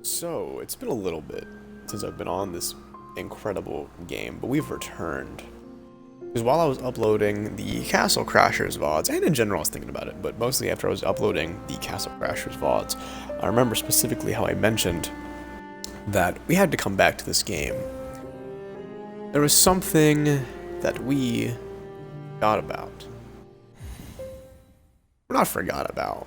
So, it's been a little bit since I've been on this incredible game, but we've returned. Because while I was uploading the Castle Crashers VODs, and in general I was thinking about it, but mostly after I was uploading the Castle Crashers VODs, I remember specifically how I mentioned that we had to come back to this game. There was something that we forgot about. We're not forgot about.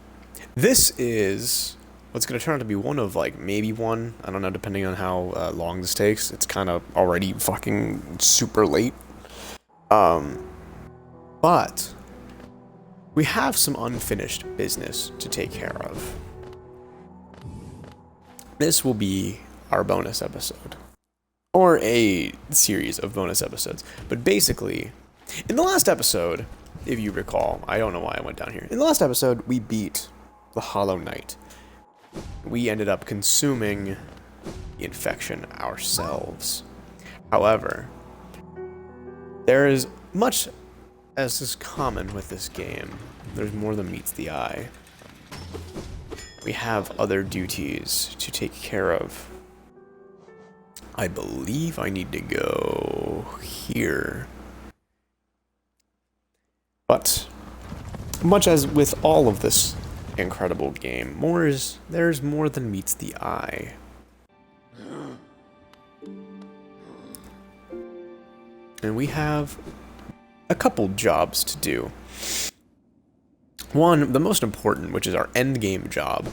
This is what's going to turn out to be one of, like, maybe one. I don't know, depending on how long this takes. It's kind of already fucking super late. But we have some unfinished business to take care of. This will be our bonus episode. Or a series of bonus episodes. But basically, in the last episode, if you recall, I don't know why I went down here. In the last episode, we beat the Hollow Knight. We ended up consuming the infection ourselves. However, there is much as is common with this game. There's more than meets the eye. We have other duties to take care of. I believe I need to go here. But much as with all of this incredible game, there's more than meets the eye. And we have a couple jobs to do. One, the most important, which is our end game job,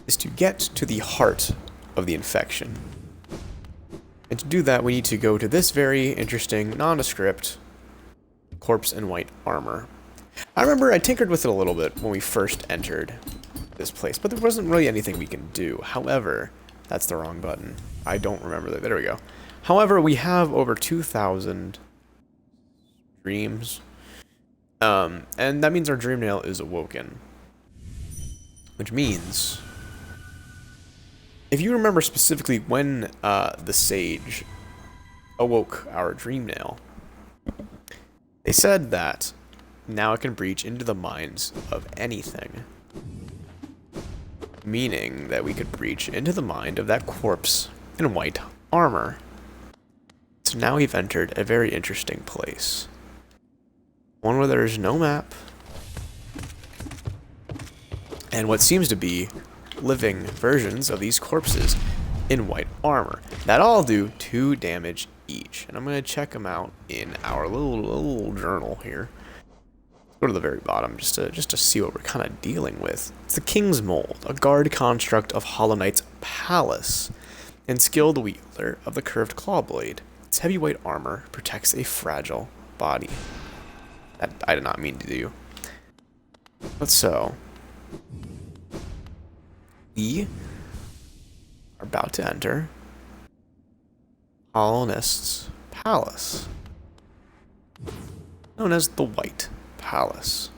is to get to the heart of the infection. And to do that, we need to go to this very interesting, nondescript corpse in white armor. I remember I tinkered with it a little bit when we first entered this place, but there wasn't really anything we can do. However, that's the wrong button. I don't remember that. There we go. However, we have over 2,000 dreams, and that means our dream nail is awoken. Which means, if you remember specifically when the sage awoke our dream nail, they said that now it can breach into the minds of anything. Meaning that we could breach into the mind of that corpse in white armor. So now we've entered a very interesting place. One where there is no map. And what seems to be living versions of these corpses in white armor. That all do 2 damage each. And I'm going to check them out in our little journal here. Go to the very bottom just to see what we're kind of dealing with. It's the King's Mold, a guard construct of Hollow Knight's palace, and skilled wielder of the curved claw blade. Its heavy white armor protects a fragile body. That I did not mean to do. But so, we are about to enter Hollownest's palace, known as the White Palace.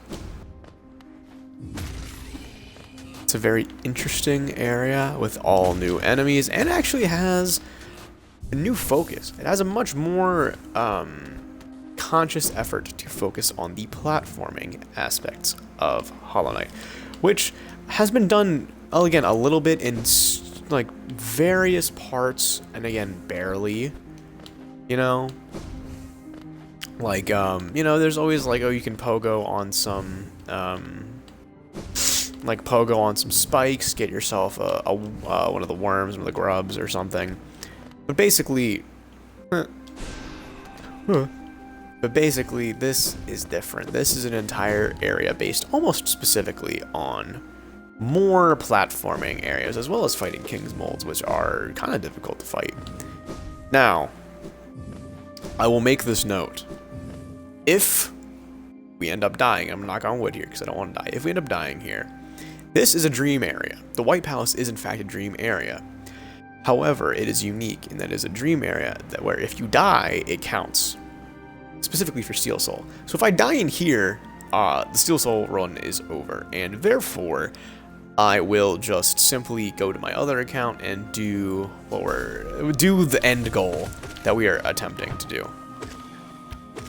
It's a very interesting area with all new enemies, and actually has a new focus. It has a much more conscious effort to focus on the platforming aspects of Hollow Knight, which has been done again a little bit in like various parts, and again barely, you know. Like, you know, there's always, like, oh, you can pogo on some, like, pogo on some spikes, get yourself one of the worms, one of the grubs or something. But basically, this is different. This is an entire area based almost specifically on more platforming areas, as well as fighting King's Molds, which are kind of difficult to fight. Now, I will make this note. If we end up dying, I'm knock on wood here because I don't want to die. If we end up dying here, this is a dream area. The White Palace is in fact a dream area. However, it is unique in that it is a dream area that where if you die, it counts. Specifically for Steelsoul. So if I die in here, the Steelsoul Run is over. And therefore, I will just simply go to my other account and do the end goal that we are attempting to do.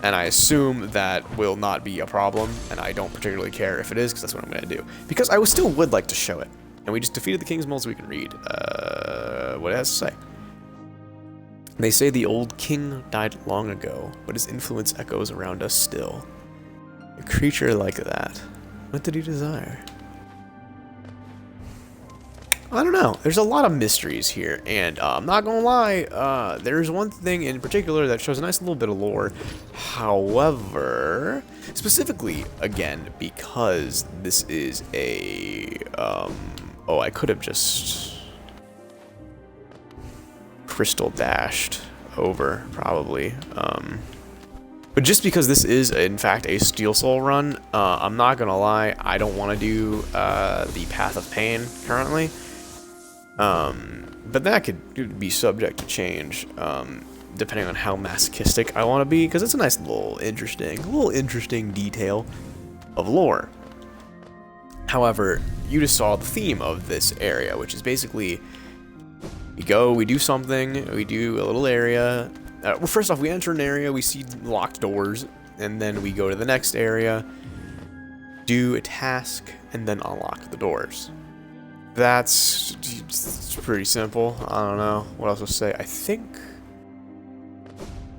And I assume that will not be a problem, and I don't particularly care if it is, because that's what I'm going to do. Because I still would like to show it. And we just defeated the King's Mold, so we can read. what it has to say. They say the old king died long ago, but his influence echoes around us still. A creature like that, what did he desire? I don't know. There's a lot of mysteries here, and I'm not gonna lie, there's one thing in particular that shows a nice little bit of lore. However, specifically, again, because this is a, oh, I could have just crystal dashed over, probably, but just because this is, in fact, a Steelsoul run, I'm not gonna lie, I don't want to do, the Path of Pain currently. But that could be subject to change, depending on how masochistic I want to be, because it's a nice little interesting detail of lore. However, you just saw the theme of this area, which is basically, we do something, we do a little area. Well, first off, we enter an area, we see locked doors, and then we go to the next area, do a task, and then unlock the doors. That's pretty simple. I don't know what else to say. I think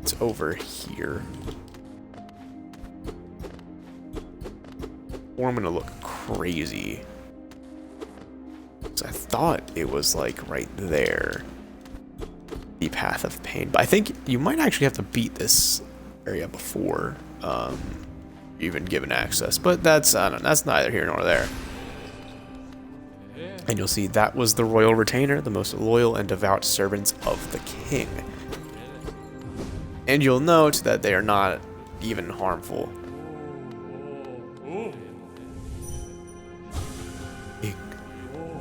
it's over here. Or I'm gonna look crazy. So I thought it was like right there. The Path of Pain. But I think you might actually have to beat this area before even given access. But that's, I don't know, that's neither here nor there. And you'll see that was the royal retainer, the most loyal and devout servants of the king. And you'll note that they are not even harmful. King,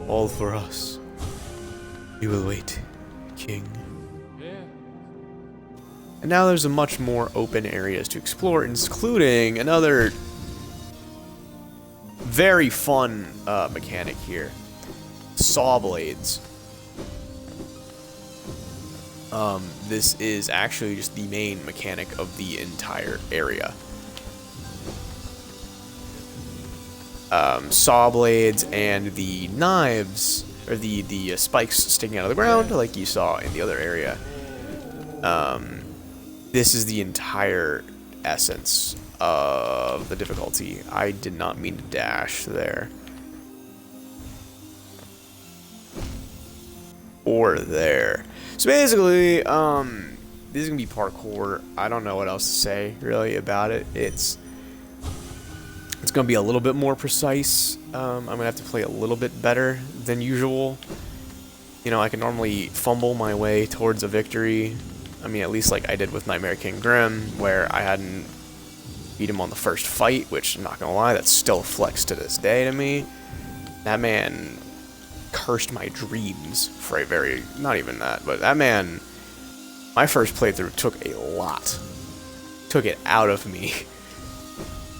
all for us. We will wait, king. And now there's a much more open areas to explore, including another very fun mechanic here. Saw blades. This is actually just the main mechanic of the entire area. Saw blades and the knives, or the spikes sticking out of the ground, like you saw in the other area. This is the entire essence of the difficulty. I did not mean to dash there. Or there. So basically, this is gonna be parkour. I don't know what else to say really about it. It's gonna be a little bit more precise. I'm gonna have to play a little bit better than usual. You know, I can normally fumble my way towards a victory. I mean, at least like I did with Nightmare King Grim, where I hadn't beat him on the first fight, which I'm not gonna lie, that's still a flex to this day to me. That man cursed my dreams for a very, not even that, but that man, my first playthrough took a lot. Took it out of me.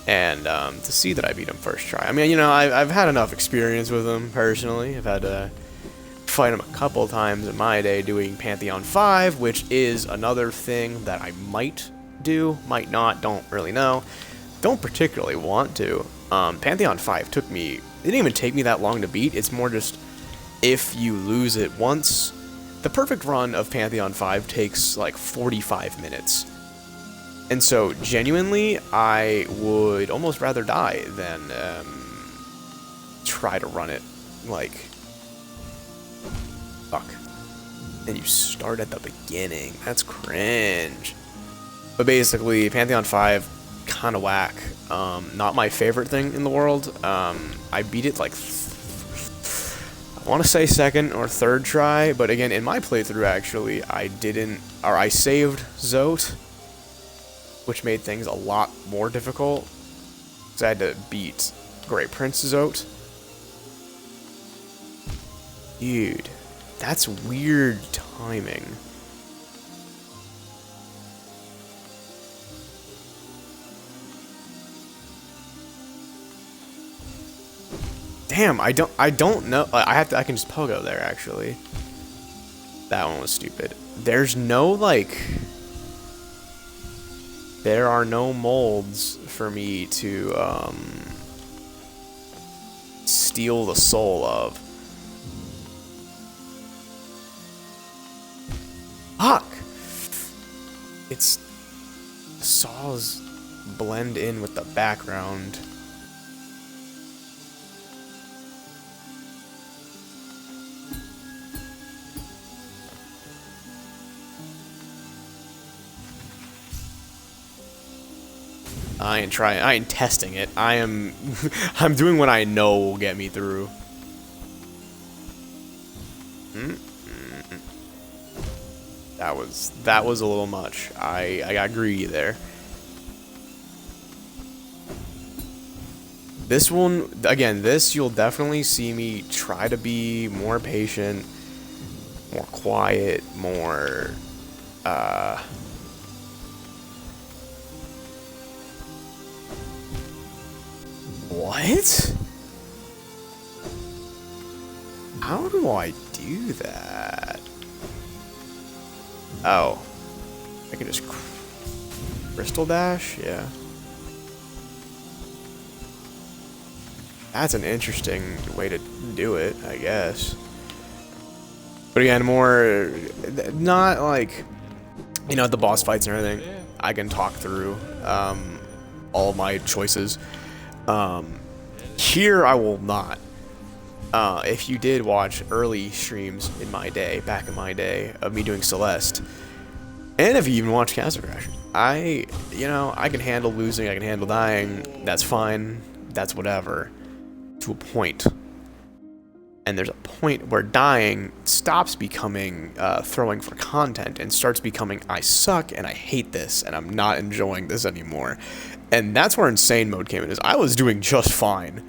And to see that I beat him first try. I mean, you know, I've had enough experience with him personally. I've had to fight him a couple times in my day doing Pantheon 5, which is another thing that I might do, might not, don't really know. Don't particularly want to. Pantheon 5 took me, it didn't even take me that long to beat. It's more just, if you lose it once, the perfect run of Pantheon 5 takes like 45 minutes. And so, genuinely, I would almost rather die than try to run it, like, fuck. And you start at the beginning. That's cringe. But basically, Pantheon 5, kind of whack. Not my favorite thing in the world. I beat it like, I want to say second or third try, but again, in my playthrough, actually, I saved Zote, which made things a lot more difficult, because I had to beat Great Prince Zote. Dude, that's weird timing. Damn, I don't know. I can just pogo there, actually. That one was stupid. There's no, like, there are no molds for me to steal the soul of. it's the saws blend in with the background. I ain't testing it. I'm doing what I know will get me through. That was a little much. I got greedy there. This one, again, this you'll definitely see me try to be more patient, more quiet, more what? How do I do that? Oh. I can just crystal dash? Yeah. That's an interesting way to do it, I guess. But again, more... Not like... You know, the boss fights and everything, I can talk through all my choices. Here, I will not. If you did watch early streams in my day, back in my day, of me doing Celeste, and if you even watch Castle Crashers, I can handle losing, I can handle dying, that's fine, that's whatever, to a point. And there's a point where dying stops becoming throwing for content and starts becoming, I suck and I hate this and I'm not enjoying this anymore. And that's where Insane Mode came in. Is I was doing just fine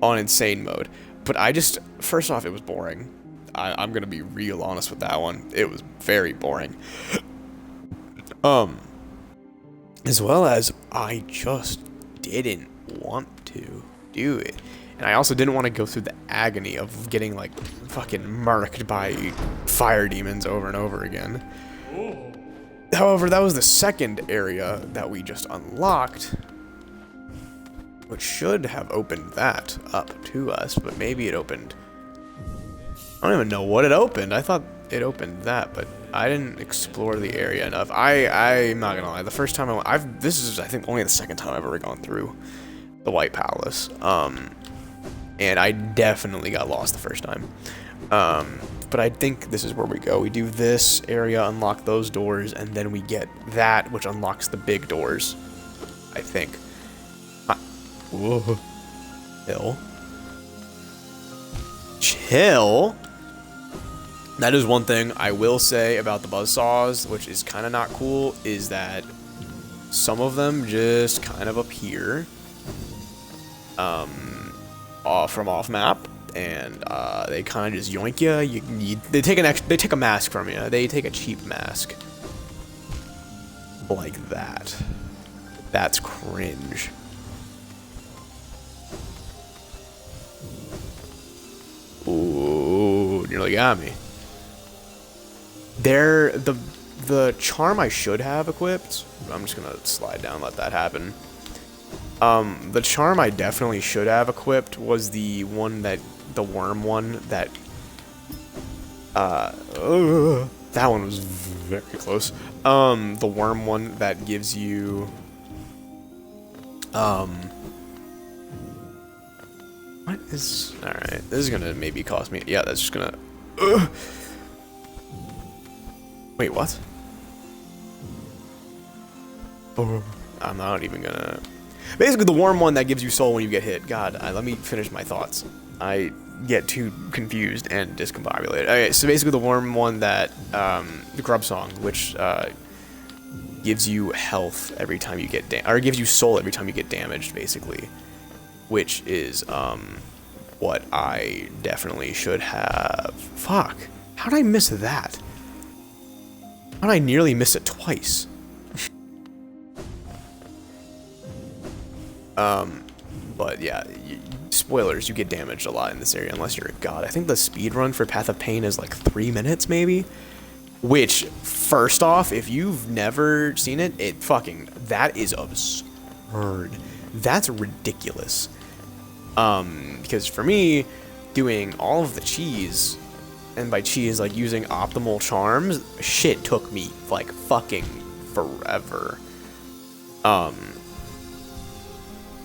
on Insane Mode, but I just, first off, it was boring. I'm gonna be real honest with that one. It was very boring. As well as I just didn't want to do it. And I also didn't want to go through the agony of getting, like, fucking murked by fire demons over and over again. However, that was the second area that we just unlocked, which should have opened that up to us, but maybe it opened... I don't even know what it opened. I thought it opened that, but I didn't explore the area enough. I'm not gonna lie, the first time this is, I think, only the second time I've ever gone through the White Palace. And I definitely got lost the first time. But I think this is where we go. We do this area, unlock those doors, and then we get that, which unlocks the big doors. I think. Whoa. Chill. Chill? That is one thing I will say about the buzzsaws, which is kind of not cool, is that some of them just kind of appear. From off map, and they kind of just yoink you. They take a mask from you. They take a cheap mask like that. That's cringe. Ooh, nearly got me. The charm I should have equipped. I'm just gonna slide down and let that happen. The charm I definitely should have equipped was the one that, the worm one that, that one was very close. The worm one that gives you, what is, alright, this is gonna maybe cost me, yeah, that's just gonna, wait, what? Oh, I'm not even gonna... Basically, the warm one that gives you soul when you get hit. God, let me finish my thoughts. I get too confused and discombobulated. Okay, so basically the warm one that, the Grub Song, which, gives you health every time you get or gives you soul every time you get damaged, basically. Which is, what I definitely should have. Fuck. How did I miss that? How did I nearly miss it twice? But yeah, spoilers, you get damaged a lot in this area unless you're a god. I think the speed run for Path of Pain is like 3 minutes, maybe? Which, first off, if you've never seen it, that is absurd. That's ridiculous. Because for me, doing all of the cheese, and by cheese, like using optimal charms, shit took me, like, fucking forever.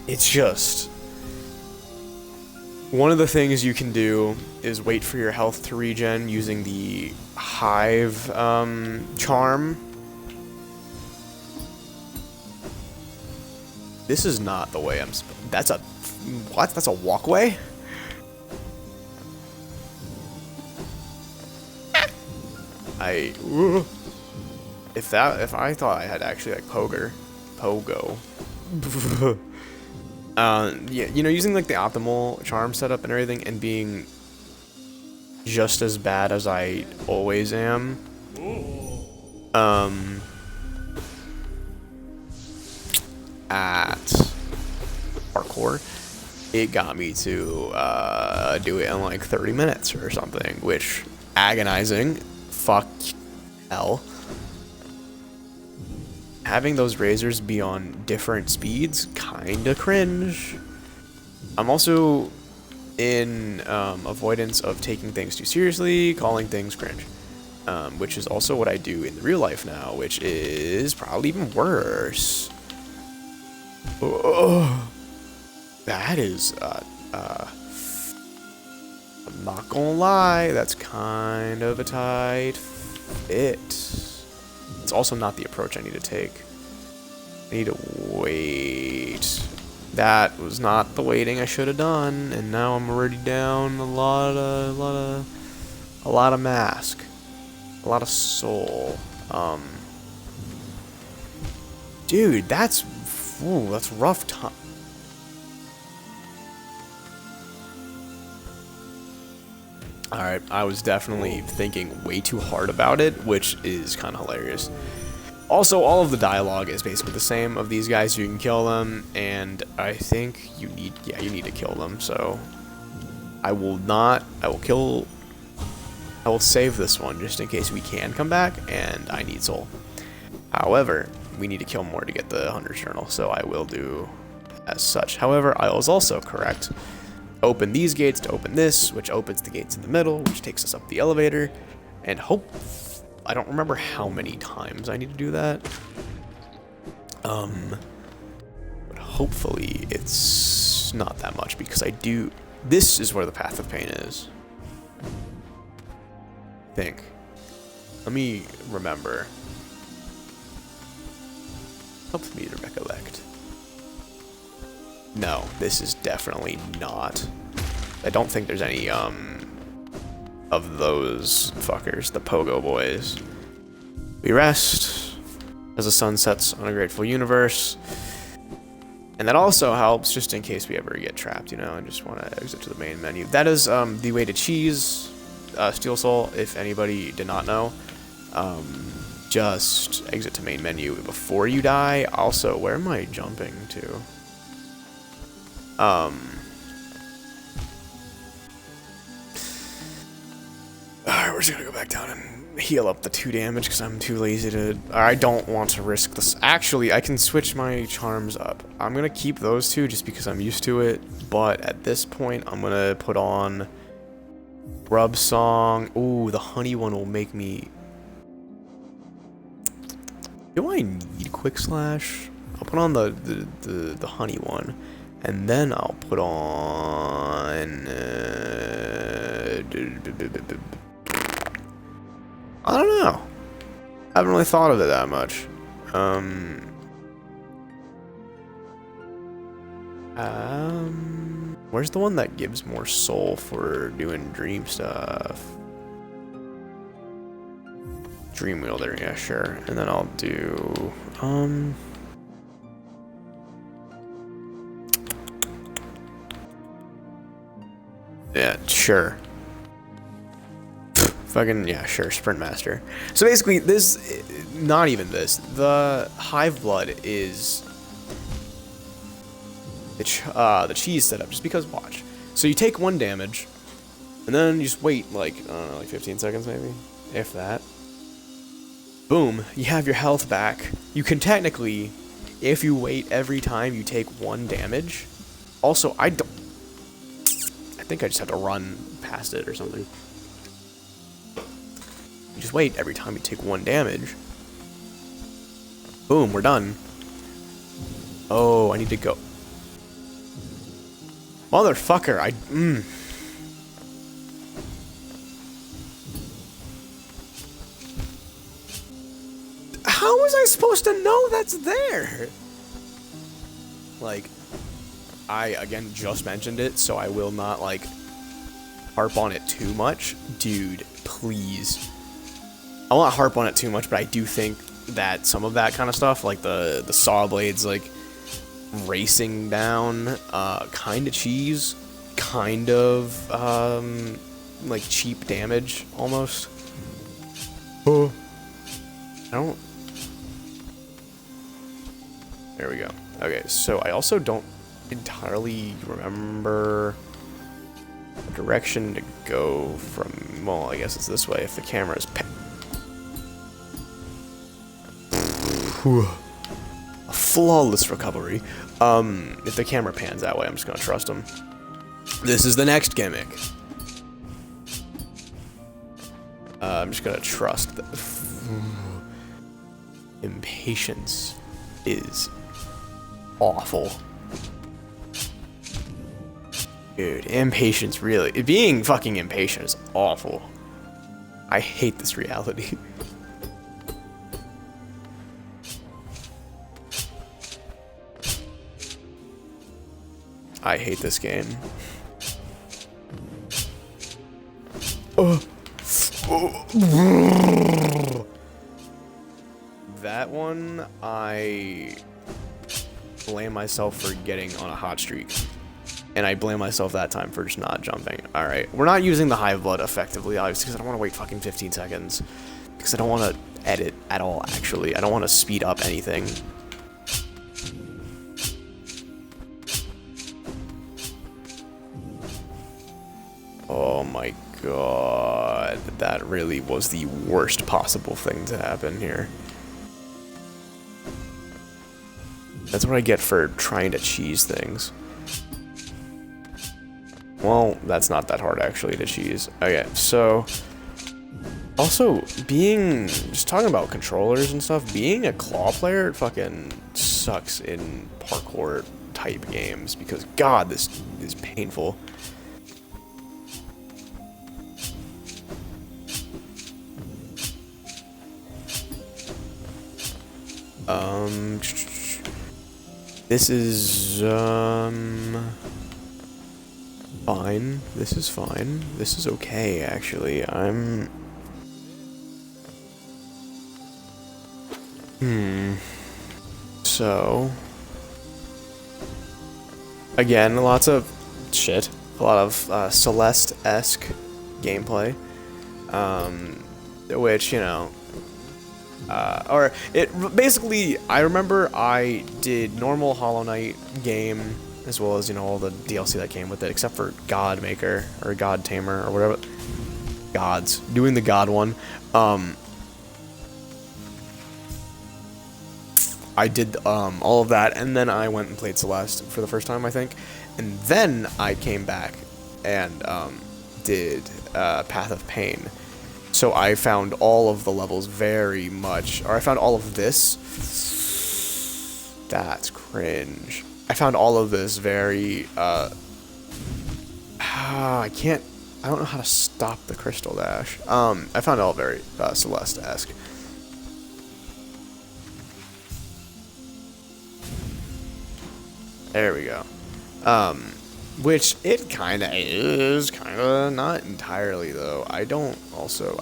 It's just one of the things you can do is wait for your health to regen using the hive charm. This is not the way I'm. That's a what? That's a walkway. If I thought I had actually like pogo. Yeah, you know, using like the optimal charm setup and everything, and being just as bad as I always am. At parkour, it got me to do it in like 30 minutes or something, which agonizing. Fuck hell. Having those razors be on different speeds, kinda cringe. I'm also in avoidance of taking things too seriously, calling things cringe. Which is also what I do in real life now, which is probably even worse. Oh, that is, I'm not gonna lie, that's kind of a tight fit. It's also not the approach I need to take. I need to wait. That was not the waiting I should have done, and now I'm already down a lot of mask, a lot of soul. Dude, that's rough time. Alright, I was definitely thinking way too hard about it, which is kind of hilarious. Also, all of the dialogue is basically the same of these guys. You can kill them, and I think you need to kill them, so I will save this one just in case we can come back, and I need soul. However, we need to kill more to get the Hunter's Journal, so I will do as such. However, I was also correct. Open these gates to open this, which opens the gates in the middle, which takes us up the elevator, and I don't remember how many times I need to do that. But hopefully it's not that much, because this is where the Path of Pain is. I think. Let me remember. Help me to recollect. No, this is definitely not. I don't think there's any, of those fuckers, the Pogo Boys. We rest as the sun sets on a grateful universe. And that also helps just in case we ever get trapped, you know, and just want to exit to the main menu. That is, the way to cheese Steelsoul, if anybody did not know. Just exit to main menu before you die. Also, where am I jumping to? Alright, we're just gonna go back down and heal up the 2 damage because I'm too lazy to. I don't want to risk this. Actually, I can switch my charms up. I'm gonna keep those 2 just because I'm used to it. But at this point, I'm gonna put on Grub Song. Ooh, the honey one will make me. Do I need Quick Slash? I'll put on the honey one. And then I'll put on. I don't know. I haven't really thought of it that much. Where's the one that gives more soul for doing dream stuff? Dream Wielder, yeah, sure. And then I'll do. Yeah, sure. Fucking, yeah, sure, Sprint Master. So basically, this, not even this, the Hive Blood is the cheese setup, just because, watch. So you take 1 damage, and then you just wait, like, I don't know, like 15 seconds maybe, if that. Boom, you have your health back. You can technically, if you wait every time you take 1 damage, also, I think I just have to run past it or something. You just wait every time you take 1 damage. Boom, we're done. Oh, I need to go. Motherfucker, How was I supposed to know that's there? Like, I, again, just mentioned it, so I will not, like, harp on it too much. Dude, please. I won't harp on it too much, but I do think that some of that kind of stuff, like the saw blades, like, racing down, kind of cheese, kind of, like, cheap damage, almost. Oh. I don't... There we go. Okay, so I also don't entirely remember the direction to go from... Well, I guess it's this way if the camera is... A flawless recovery. If the camera pans that way, I'm just gonna trust him. This is the next gimmick. I'm just gonna trust the... Impatience is awful. Dude, impatience really... Being fucking impatient is awful. I hate this reality. I hate this game. That one, I blame myself for getting on a hot streak. And I blame myself that time for just not jumping. Alright, we're not using the hive blood effectively, obviously, because I don't want to wait fucking 15 seconds. Because I don't want to edit at all, actually. I don't want to speed up anything. Oh my god. That really was the worst possible thing to happen here. That's what I get for trying to cheese things. Well, that's not that hard actually to cheese. Okay, so also just talking about controllers and stuff, being a claw player fucking sucks in parkour type games because god, this is painful. This is, fine. This is fine. This is okay, actually. So... Again, lots of shit. A lot of, Celeste-esque gameplay. Which, you know... basically, I remember I did normal Hollow Knight game, as well as, you know, all the DLC that came with it, except for God Maker, or God Tamer, or whatever. Gods. Doing the God one. I did, all of that, and then I went and played Celeste for the first time, I think. And then I came back and, did, Path of Pain. So I found all of the levels very much, or I found all of this. That's cringe. I found all of this very, I don't know how to stop the crystal dash. I found it all very, Celeste-esque. There we go. Which it kind of is, kind of not entirely though. I don't also,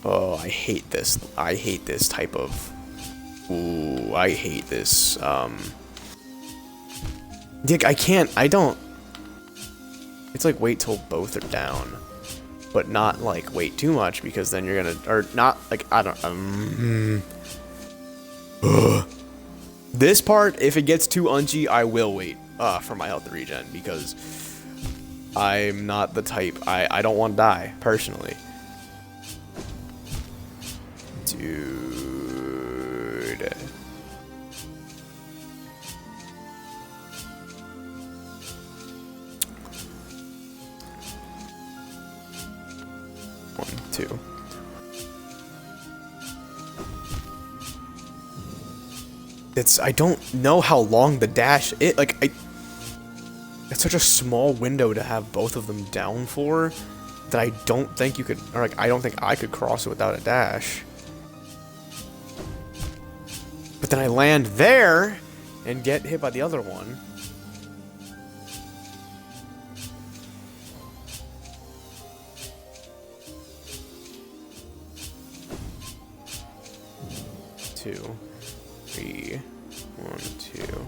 Oh, I hate this. I hate this type of, I hate this, Dick, I don't. It's like wait till both are down, but not like wait too much because then you're gonna, or not like, I don't, This part, if it gets too unchy, I will wait, for my health regen because I'm not the type, I don't want to die, personally. Dude. I don't know how long the dash it's such a small window to have both of them down for that I don't think you could, or like I don't think I could cross it without a dash. But then I land there and get hit by the other one. Two, three, 1, 2.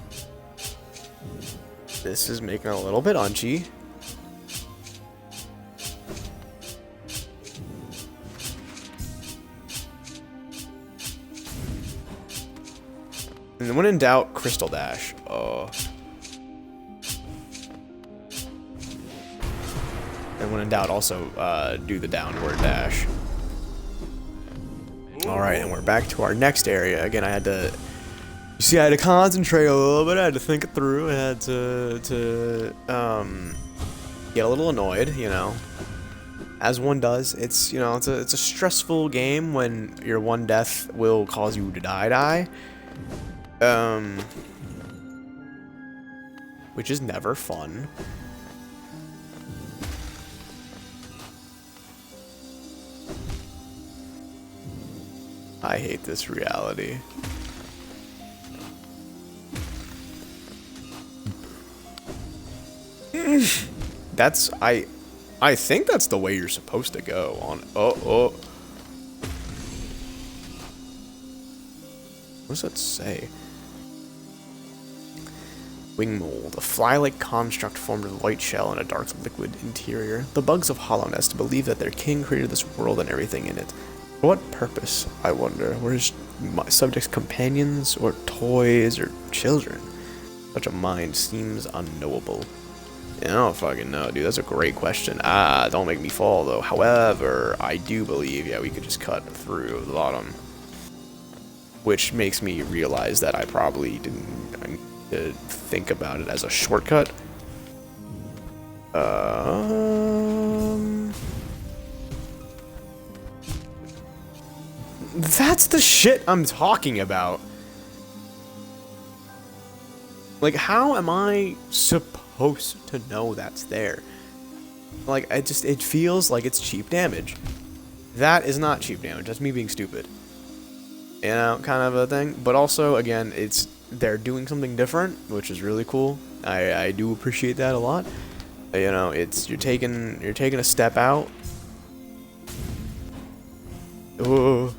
This is making a little bit unchy. And when in doubt, Crystal Dash. Oh. And when in doubt, also do the downward dash. Alright, and we're back to our next area. Again, I had to... You see, I had to concentrate a little bit. I had to think it through. I had to get a little annoyed, you know. As one does. It's, you know, it's a stressful game when your one death will cause you to die. Which is never fun. I hate this reality. That's I think that's the way you're supposed to go on. Oh. What does that say? Wing mold, a fly-like construct formed of a white shell and a dark liquid interior. The bugs of Hollownest believe that their king created this world and everything in it. For what purpose, I wonder? Were his subjects companions, or toys, or children? Such a mind seems unknowable. Yeah, I don't fucking know, dude. That's a great question. Don't make me fall, though. However, I do believe, yeah, we could just cut through the bottom. Which makes me realize that I probably didn't think about it as a shortcut. That's the shit I'm talking about. Like, how am I supposed to know that's there? Like, it feels like it's cheap damage. That is not cheap damage. That's me being stupid. You know, kind of a thing. But also, again, they're doing something different, which is really cool. I do appreciate that a lot. You know, you're taking a step out. Oh.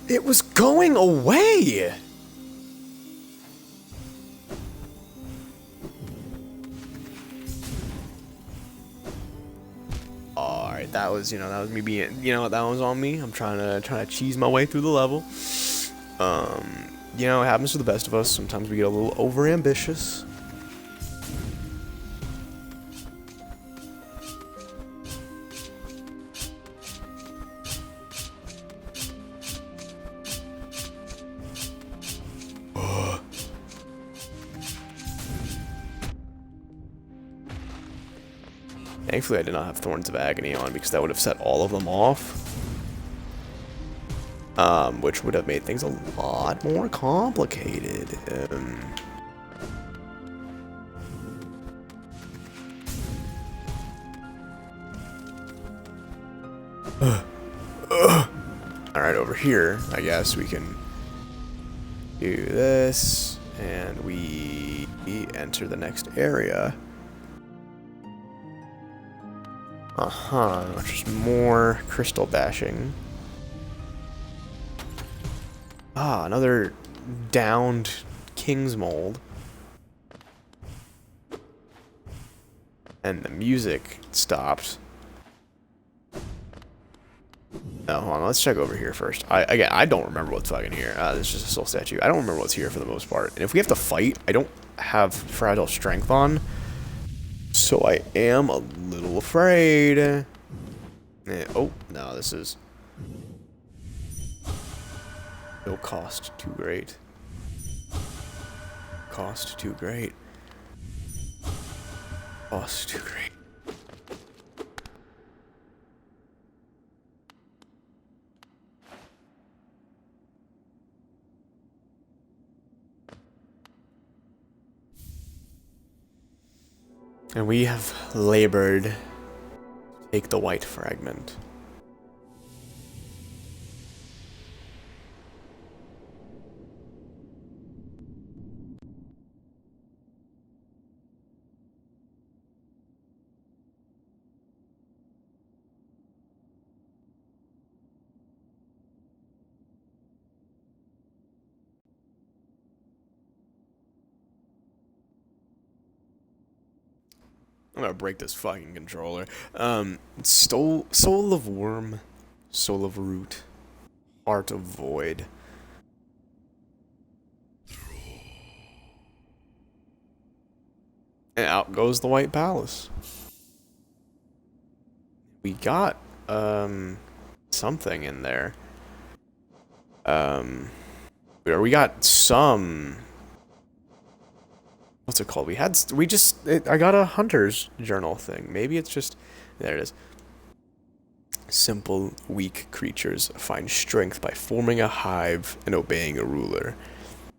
It was going away. Alright, that was me being, that was on me. I'm trying to cheese my way through the level. It happens to the best of us. Sometimes we get a little overambitious. Thankfully, I did not have Thorns of Agony on, because that would have set all of them off. Which would have made things a lot more complicated. Alright, over here, I guess we can do this, and we enter the next area. Just more crystal dashing. Another downed king's mold. And the music stopped. Oh, hold on, let's check over here first. I don't remember what's fucking here. This is just a soul statue. I don't remember what's here for the most part. And if we have to fight, I don't have fragile strength on. So I am a little afraid. Oh, no, this is... No cost too great. Cost too great. Cost too great. And we have labored to take the white fragment. I'm gonna break this fucking controller. Soul of Worm, Soul of Root, Heart of Void. And out goes the White Palace. We got, something in there. We got some... What's it called? I got a hunter's journal thing. Maybe it's just, there it is. Simple, weak creatures find strength by forming a hive and obeying a ruler.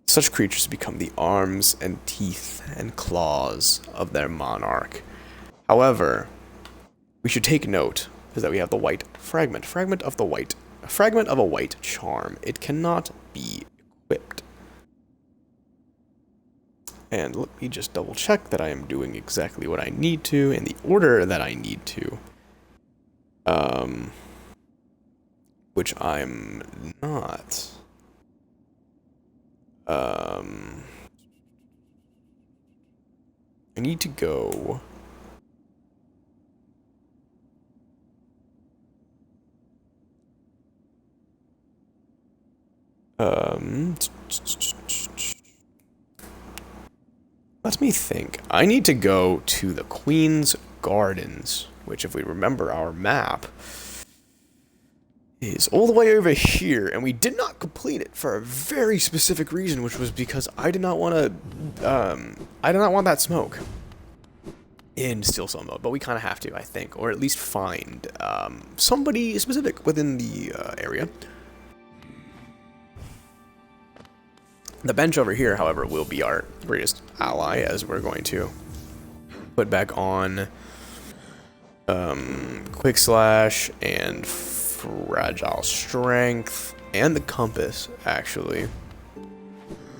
Such creatures become the arms and teeth and claws of their monarch. However, we should take note is that we have the white fragment. Fragment of a white charm. It cannot be equipped. And let me just double check that I am doing exactly what I need to in the order that I need to. Which I'm not. I need to go. Let me think. I need to go to the Queen's Gardens, which, if we remember our map, is all the way over here, and we did not complete it for a very specific reason, which was because I did not want that smoke in Steelsoul mode, but we kind of have to, I think, or at least find somebody specific within the area. The bench over here, however, will be our greatest ally, as we're going to put back on Quick Slash and Fragile Strength and the Compass, actually.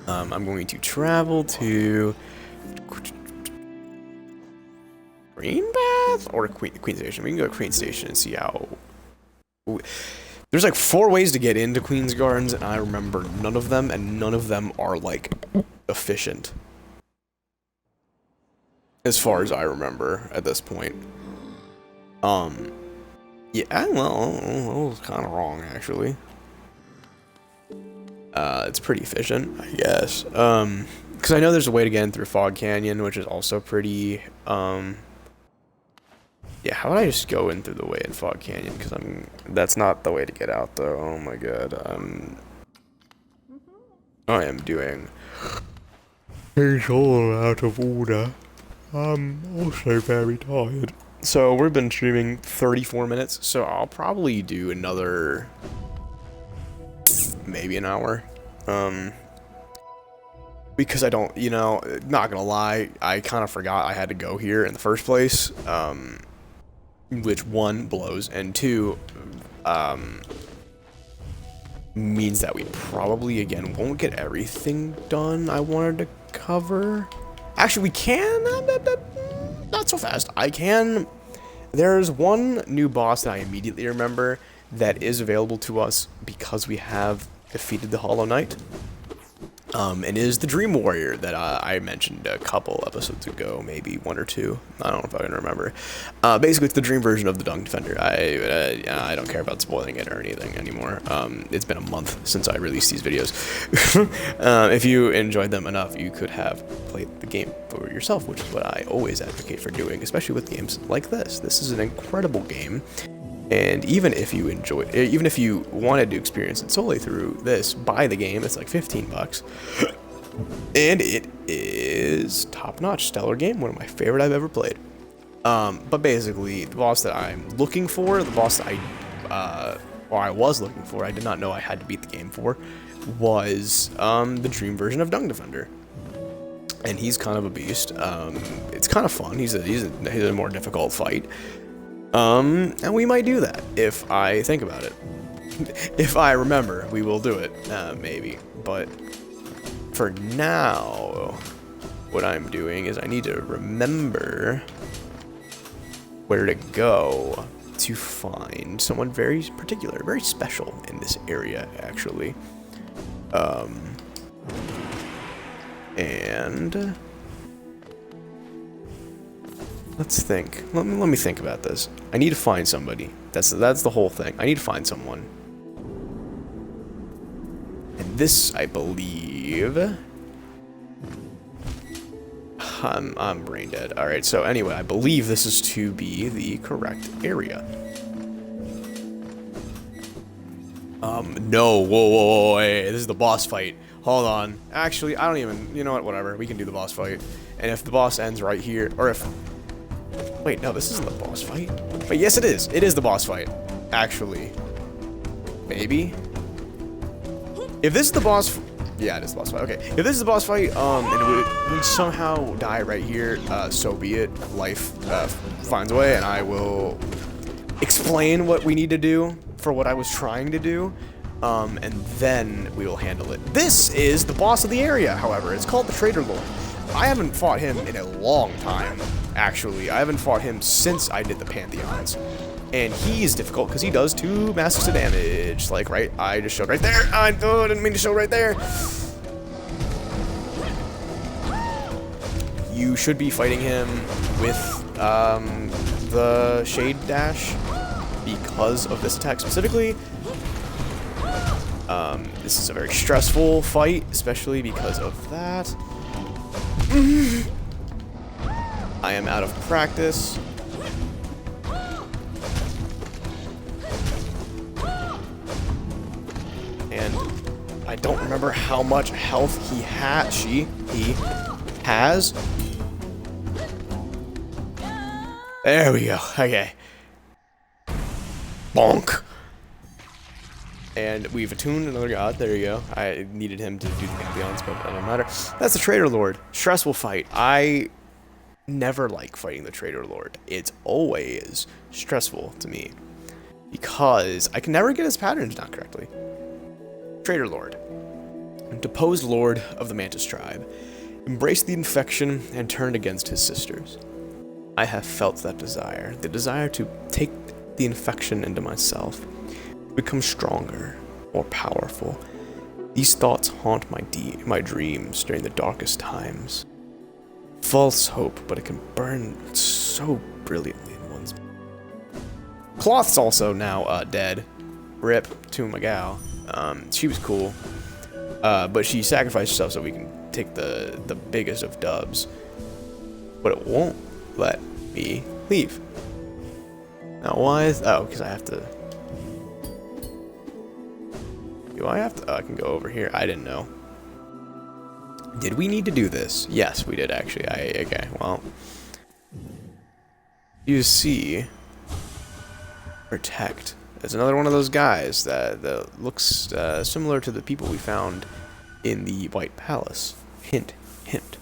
I'm going to travel to Greenbath or Queen Station. We can go to Queen Station and see how... There's like 4 ways to get into Queen's Gardens, and I remember none of them, and none of them are like efficient. As far as I remember at this point. Yeah, well, I was kind of wrong, actually. It's pretty efficient, I guess. Because I know there's a way to get in through Fog Canyon, which is also pretty, yeah, how would I just go in through the way in Fog Canyon? Because that's not the way to get out, though. Oh my god. I am doing things all out of order. I'm also very tired. So we've been streaming 34 minutes, so I'll probably do another maybe an hour. Because I don't, not gonna lie, I kind of forgot I had to go here in the first place. Which, 1, blows, and 2, means that we probably, again, won't get everything done I wanted to cover. Actually, we can, not so fast. There's one new boss that I immediately remember that is available to us because we have defeated the Hollow Knight. And is the Dream Warrior that I mentioned a couple episodes ago, maybe 1 or 2. I don't know if I can remember. Basically, it's the dream version of the Dung Defender. I don't care about spoiling it or anything anymore. It's been a month since I released these videos. If you enjoyed them enough, you could have played the game for yourself, which is what I always advocate for doing, especially with games like this. This is an incredible game. And even if you wanted to experience it solely through this, buy the game. It's like $15. And it is top-notch, stellar game. One of my favorite I've ever played. But basically, the boss that I'm looking for, the boss that I was looking for, I did not know I had to beat the game for, was the dream version of Dung Defender. and he's kind of a beast. It's kind of fun. He's a more difficult fight. And we might do that if I think about it. If I remember, we will do it, maybe. But for now, what I'm doing is I need to remember where to go to find someone very particular, very special in this area, actually. And let's think. Let me think about this. I need to find somebody. That's the whole thing. I need to find someone. And this, I believe, I'm brain dead. All right. So anyway, I believe this is to be the correct area. No. Whoa, hey, this is the boss fight. Hold on. Actually, I don't even... You know what? Whatever. We can do the boss fight. And if the boss ends right here... Or if... Wait, no, this isn't the boss fight. But yes, it is. It is the boss fight. Actually. Maybe? If this is the boss... Yeah, it is the boss fight. Okay. If this is the boss fight, and we somehow die right here, so be it. Life finds a way, and I will explain what we need to do for what I was trying to do. And then we will handle it. This is the boss of the area, however. It's called the Traitor Lord. I haven't fought him in a long time, actually. I haven't fought him since I did the Pantheons. And he's difficult because he does 2 masses of damage. Like, right? I just showed right there. I didn't mean to show right there. You should be fighting him with the Shade Dash because of this attack specifically. This is a very stressful fight, especially because of that. I am out of practice. And I don't remember how much health he has. There we go. Okay. Bonk. And we've attuned another god. There you go. I needed him to do the Pantheons, but it doesn't matter. That's the Traitor Lord. Stressful fight. I never like fighting the Traitor Lord. It's always stressful to me because I can never get his patterns down correctly. Traitor Lord. Deposed Lord of the Mantis tribe. Embraced the infection and turned against his sisters. I have felt that desire. The desire to take the infection into myself. Become stronger, more powerful. These thoughts haunt my dreams during the darkest times. False hope, but it can burn so brilliantly in one's... Cloth's also now dead. Rip to my gal. She was cool. But she sacrificed herself so we can take the biggest of dubs. But it won't let me leave. Now why is... Oh, because I have to... Do I have to... Oh, I can go over here. I didn't know. Did we need to do this? Yes, we did, actually. Okay, well... You see... Protect. There's another one of those guys that looks similar to the people we found in the White Palace. Hint, hint.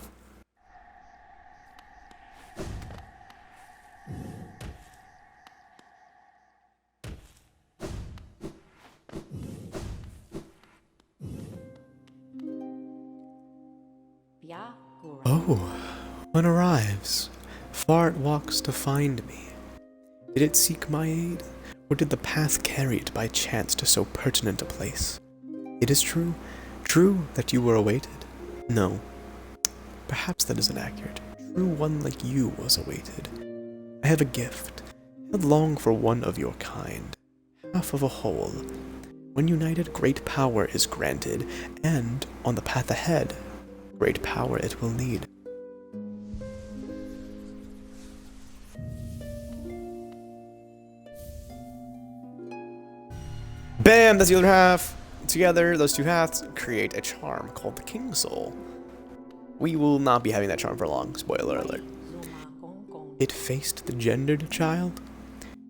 Oh, one arrives. Far it walks to find me. Did it seek my aid, or did the path carry it by chance to so pertinent a place? It is true that you were awaited. No, perhaps that isn't accurate. True, one like you was awaited. I have a gift, held long for one of your kind, half of a whole. When united, great power is granted, and on the path ahead, great power it will need. Bam! That's the other half. Together, those two halves create a charm called the King Soul. We will not be having that charm for long. Spoiler alert. It faced the gendered child.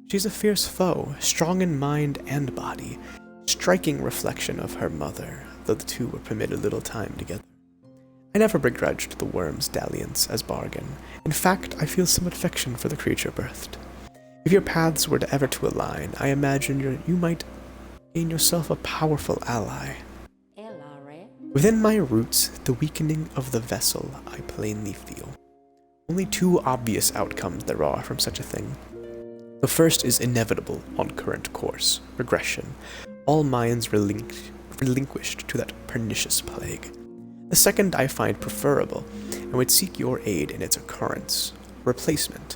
She's a fierce foe, strong in mind and body, striking reflection of her mother, though the two were permitted little time together. I never begrudged the worm's dalliance as bargain. In fact, I feel some affection for the creature birthed. If your paths were to ever to align, I imagine you might gain yourself a powerful ally. Within my roots, the weakening of the vessel I plainly feel. Only two obvious outcomes there are from such a thing. The first is inevitable on current course, regression, all minds relinquished to that pernicious plague. The second I find preferable, and would seek your aid in its occurrence, replacement.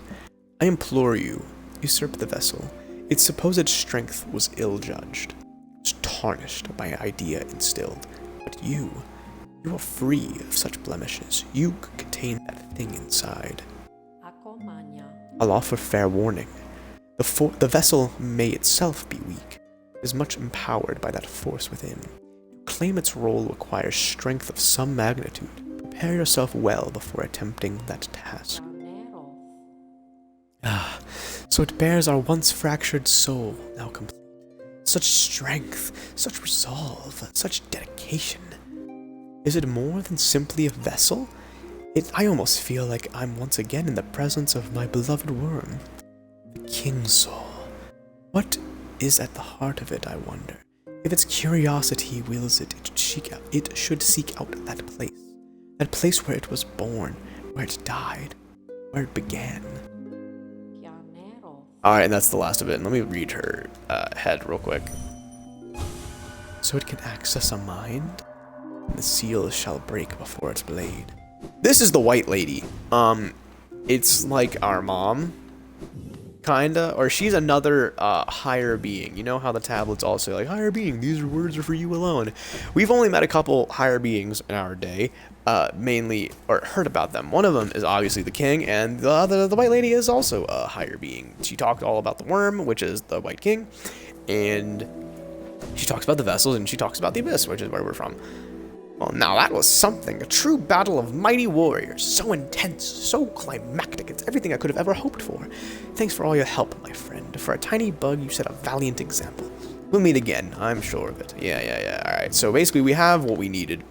I implore you, usurp the vessel. Its supposed strength was ill-judged, was tarnished by an idea instilled. But you are free of such blemishes. You could contain that thing inside. I'll offer fair warning. The vessel may itself be weak, but is much empowered by that force within. To claim its role requires strength of some magnitude. Prepare yourself well before attempting that task. So it bears our once fractured soul, now complete. Such strength, such resolve, such dedication. Is it more than simply a vessel? I almost feel like I'm once again in the presence of my beloved worm. The King Soul. What is at the heart of it, I wonder? If its curiosity wills it, it should seek out that place. That place where it was born, where it died, where it began. Alright, and that's the last of it. And let me read her head real quick. So it can access a mind, and the seal shall break before its blade. This is the white lady. It's like our mom, kinda, or she's another higher being. You know how the tablets all say like higher being, these words are for you alone. We've only met a couple higher beings in our day, mainly, or heard about them. One of them is obviously the king, and the white lady is also a higher being. She talked all about the worm, which is the white king, and she talks about the vessels, and she talks about the abyss, which is where we're from. Well, now that was something, a true battle of mighty warriors, so intense, so climactic, it's everything I could have ever hoped for. Thanks for all your help, my friend. For a tiny bug, you set a valiant example. We'll meet again, I'm sure of it. Yeah, alright, so basically we have what we needed,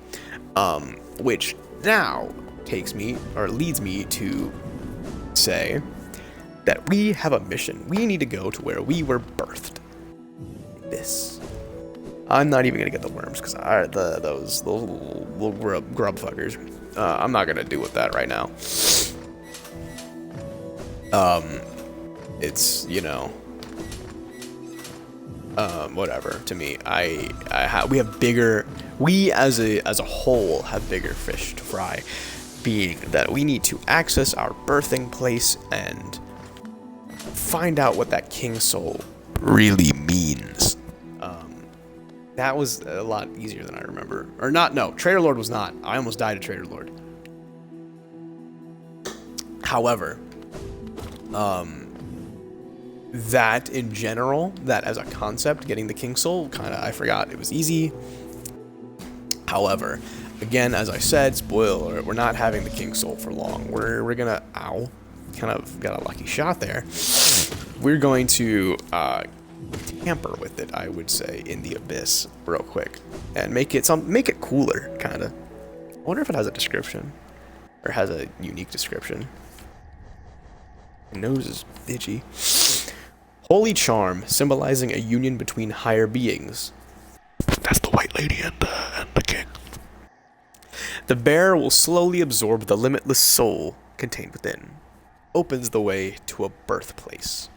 which now takes me, or leads me to say that we have a mission. We need to go to where we were birthed. This. I'm not even gonna get the worms because those little grub fuckers. I'm not gonna deal with that right now. It's, you know, whatever to me. We as a whole have bigger fish to fry, being that we need to access our birthing place and find out what that king soul really means. That was a lot easier than I remember. Or not, no, Traitor Lord was not. I almost died of Traitor Lord. However, that in general, that as a concept, getting the King Soul, I forgot, it was easy. However, again, as I said, spoiler alert, we're not having the King Soul for long. We're gonna, kind of got a lucky shot there. We're going to, tamper with it, I would say, in the abyss real quick and make it cooler, kind of. I wonder if it has a description or has a unique description. My nose is itchy. Holy charm, symbolizing a union between higher beings. That's the white lady and the king. The bear will slowly absorb the limitless soul contained within. Opens the way to a birthplace.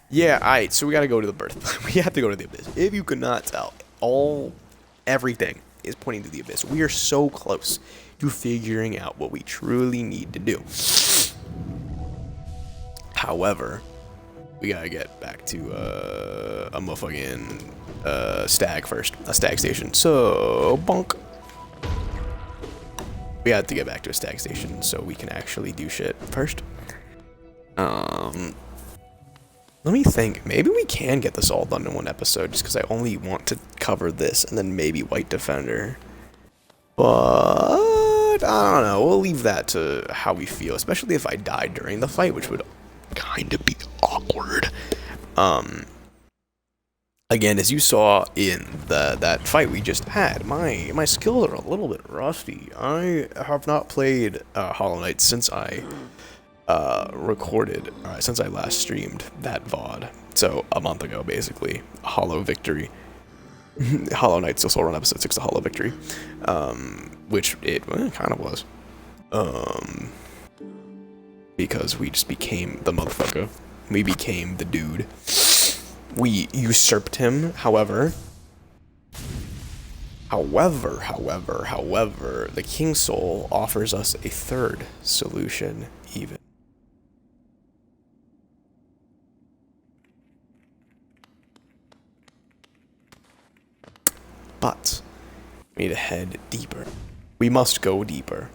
Yeah, alright, so we gotta go to the birth. We have to go to the abyss. If you could not tell, everything is pointing to the abyss. We are so close to figuring out what we truly need to do. However, we gotta get back to a motherfucking stag first. A stag station. So, bonk. We have to get back to a stag station so we can actually do shit first. Let me think. Maybe we can get this all done in one episode just because I only want to cover this and then maybe White Defender. But I don't know. We'll leave that to how we feel, especially if I died during the fight, which would kind of be awkward. Again, as you saw in that fight we just had, my skills are a little bit rusty. I have not played Hollow Knight since I since I last streamed that VOD. So a month ago, basically, Hollow Victory. Hollow Knight Steelsoul Run episode 6, the Hollow Victory, which it kind of was, because we just became the motherfucker. We became the dude. We usurped him. However, the King Soul offers us a third solution, even. But we need to head deeper. We must go deeper.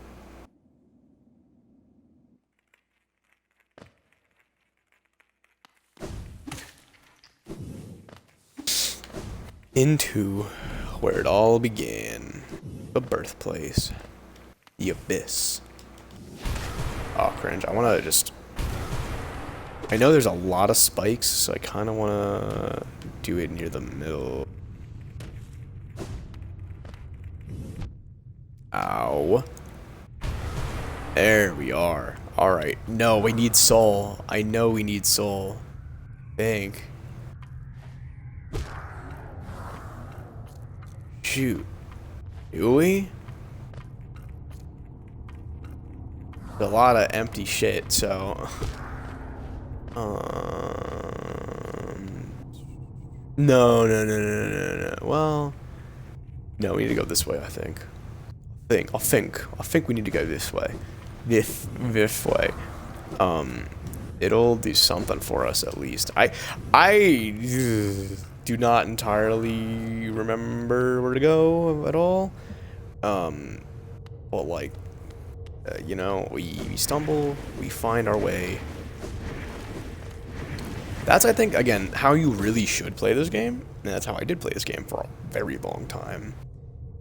Into where it all began. The birthplace. The abyss. Oh, cringe. I want to just... I know there's a lot of spikes, so I kind of want to do it near the middle. Ow. There we are. Alright. No, we need soul. I know we need soul. Think. Shoot. Do we? There's a lot of empty shit, so... No. Well... No, we need to go this way, I think. I think we need to go this way. This way. It'll do something for us at least. I do not entirely remember where to go at all. But like, you know, we stumble, we find our way. That's, I think, again, how you really should play this game. And that's how I did play this game for a very long time.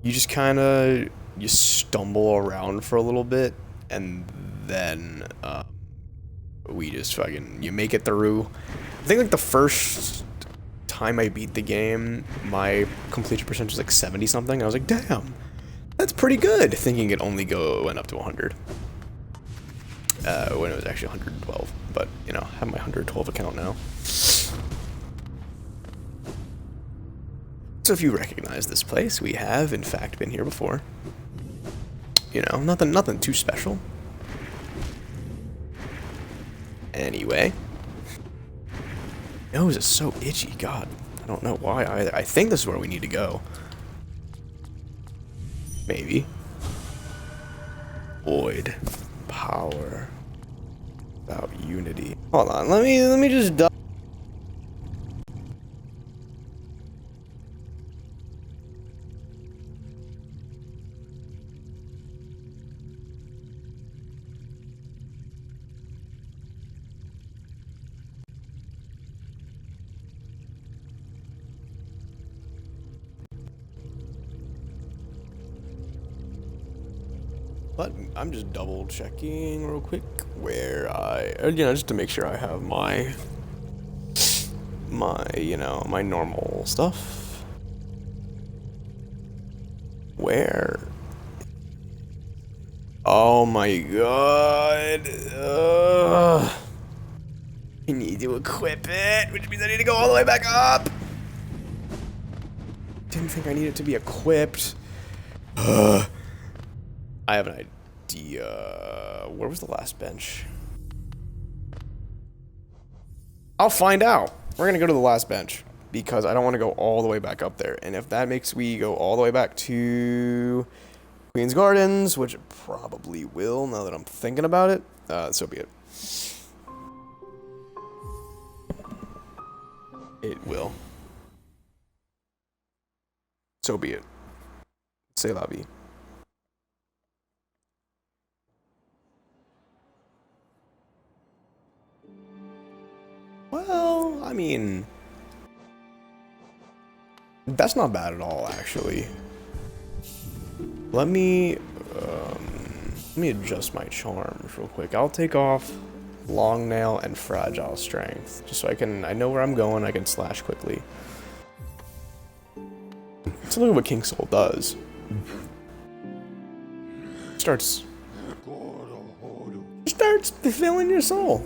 You just kind of... You stumble around for a little bit, and then we just fucking... You make it through. I think, like, the first time I beat the game, my completion percentage was like 70-something. I was like, damn, that's pretty good, thinking it only went up to 100. When it was actually 112. But, you know, I have my 112 account now. So if you recognize this place, we have, in fact, been here before. You know, nothing too special. Anyway. Nose is so itchy, God. I don't know why either. I think this is where we need to go. Maybe. Void. Power. Without unity. Hold on, let me just But I'm just double checking real quick where just to make sure I have my normal stuff. Where? Oh my God. I need to equip it, which means I need to go all the way back up. Didn't think I needed to be equipped. I have an idea. Where was the last bench? I'll find out. We're gonna go to the last bench because I don't want to go all the way back up there. And if that makes we go all the way back to Queen's Gardens, which it probably will now that I'm thinking about it, so be it. It will. So be it. C'est la vie. Well, I mean, that's not bad at all, actually. Let me adjust my charms real quick. I'll take off Long Nail and Fragile Strength, just so I know where I'm going. I can slash quickly. So look at what King Soul does. Starts filling your soul.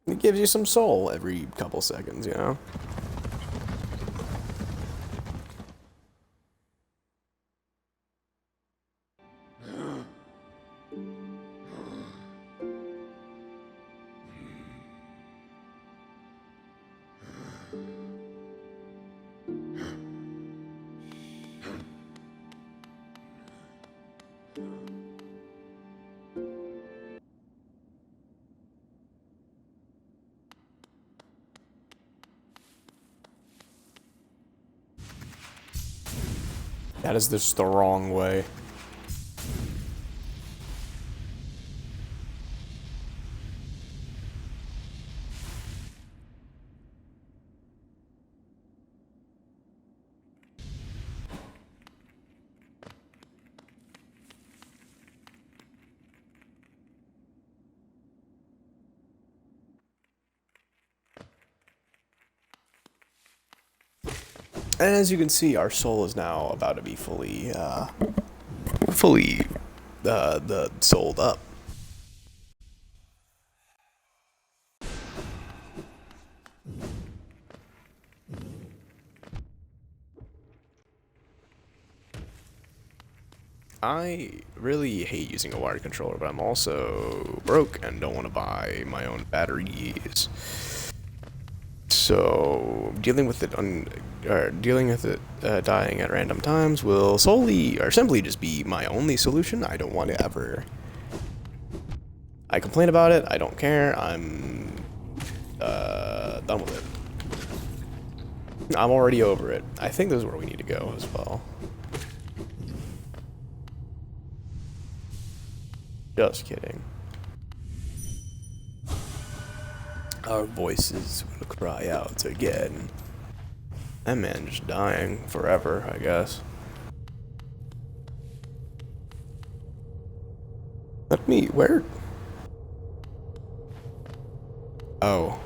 It gives you some soul every couple seconds, you know? That is just the wrong way. And as you can see, our soul is now about to be fully sold up. I really hate using a wired controller, but I'm also broke and don't want to buy my own batteries. So dealing with it dying at random times will solely or simply just be my only solution. I don't want to ever. I complain about it. I don't care. I'm done with it. I'm already over it. I think this is where we need to go as well. Just kidding. Our voices will cry out again. That man just dying forever, I guess. Where? Oh.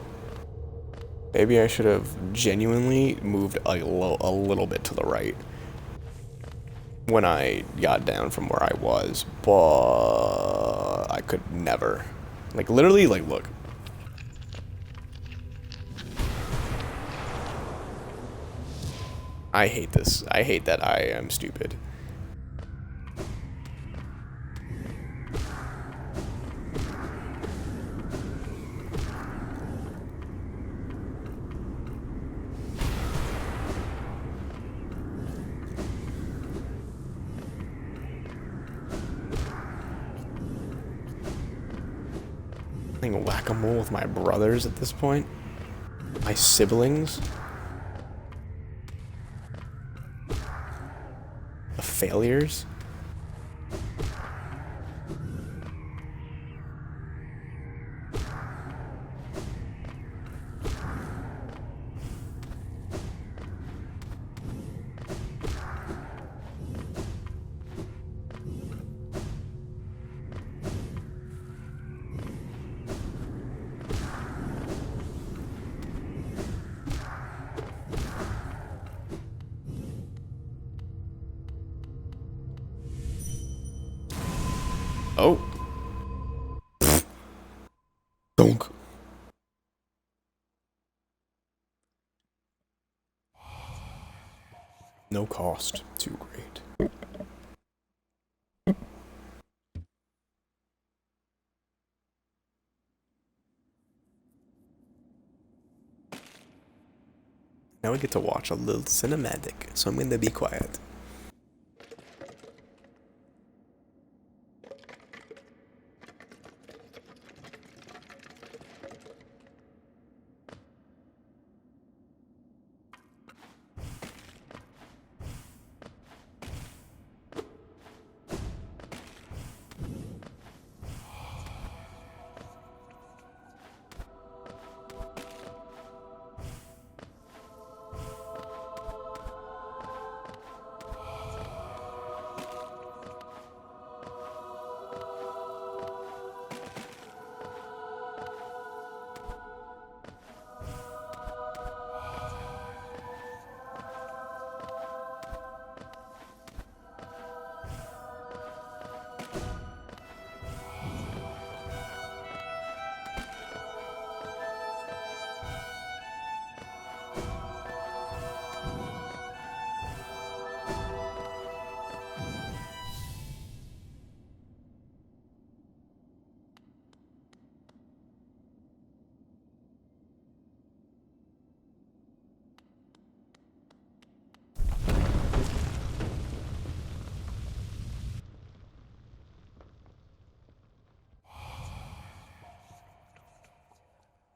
Maybe I should have genuinely moved a little bit to the right when I got down from where I was, but I could never. Like, literally, like, look. I hate this. I hate that I am stupid. Playing whack-a-mole with my brothers at this point. My siblings. The failures. Oh. Donk. No cost. Too great. Now we get to watch a little cinematic, so I'm gonna be quiet.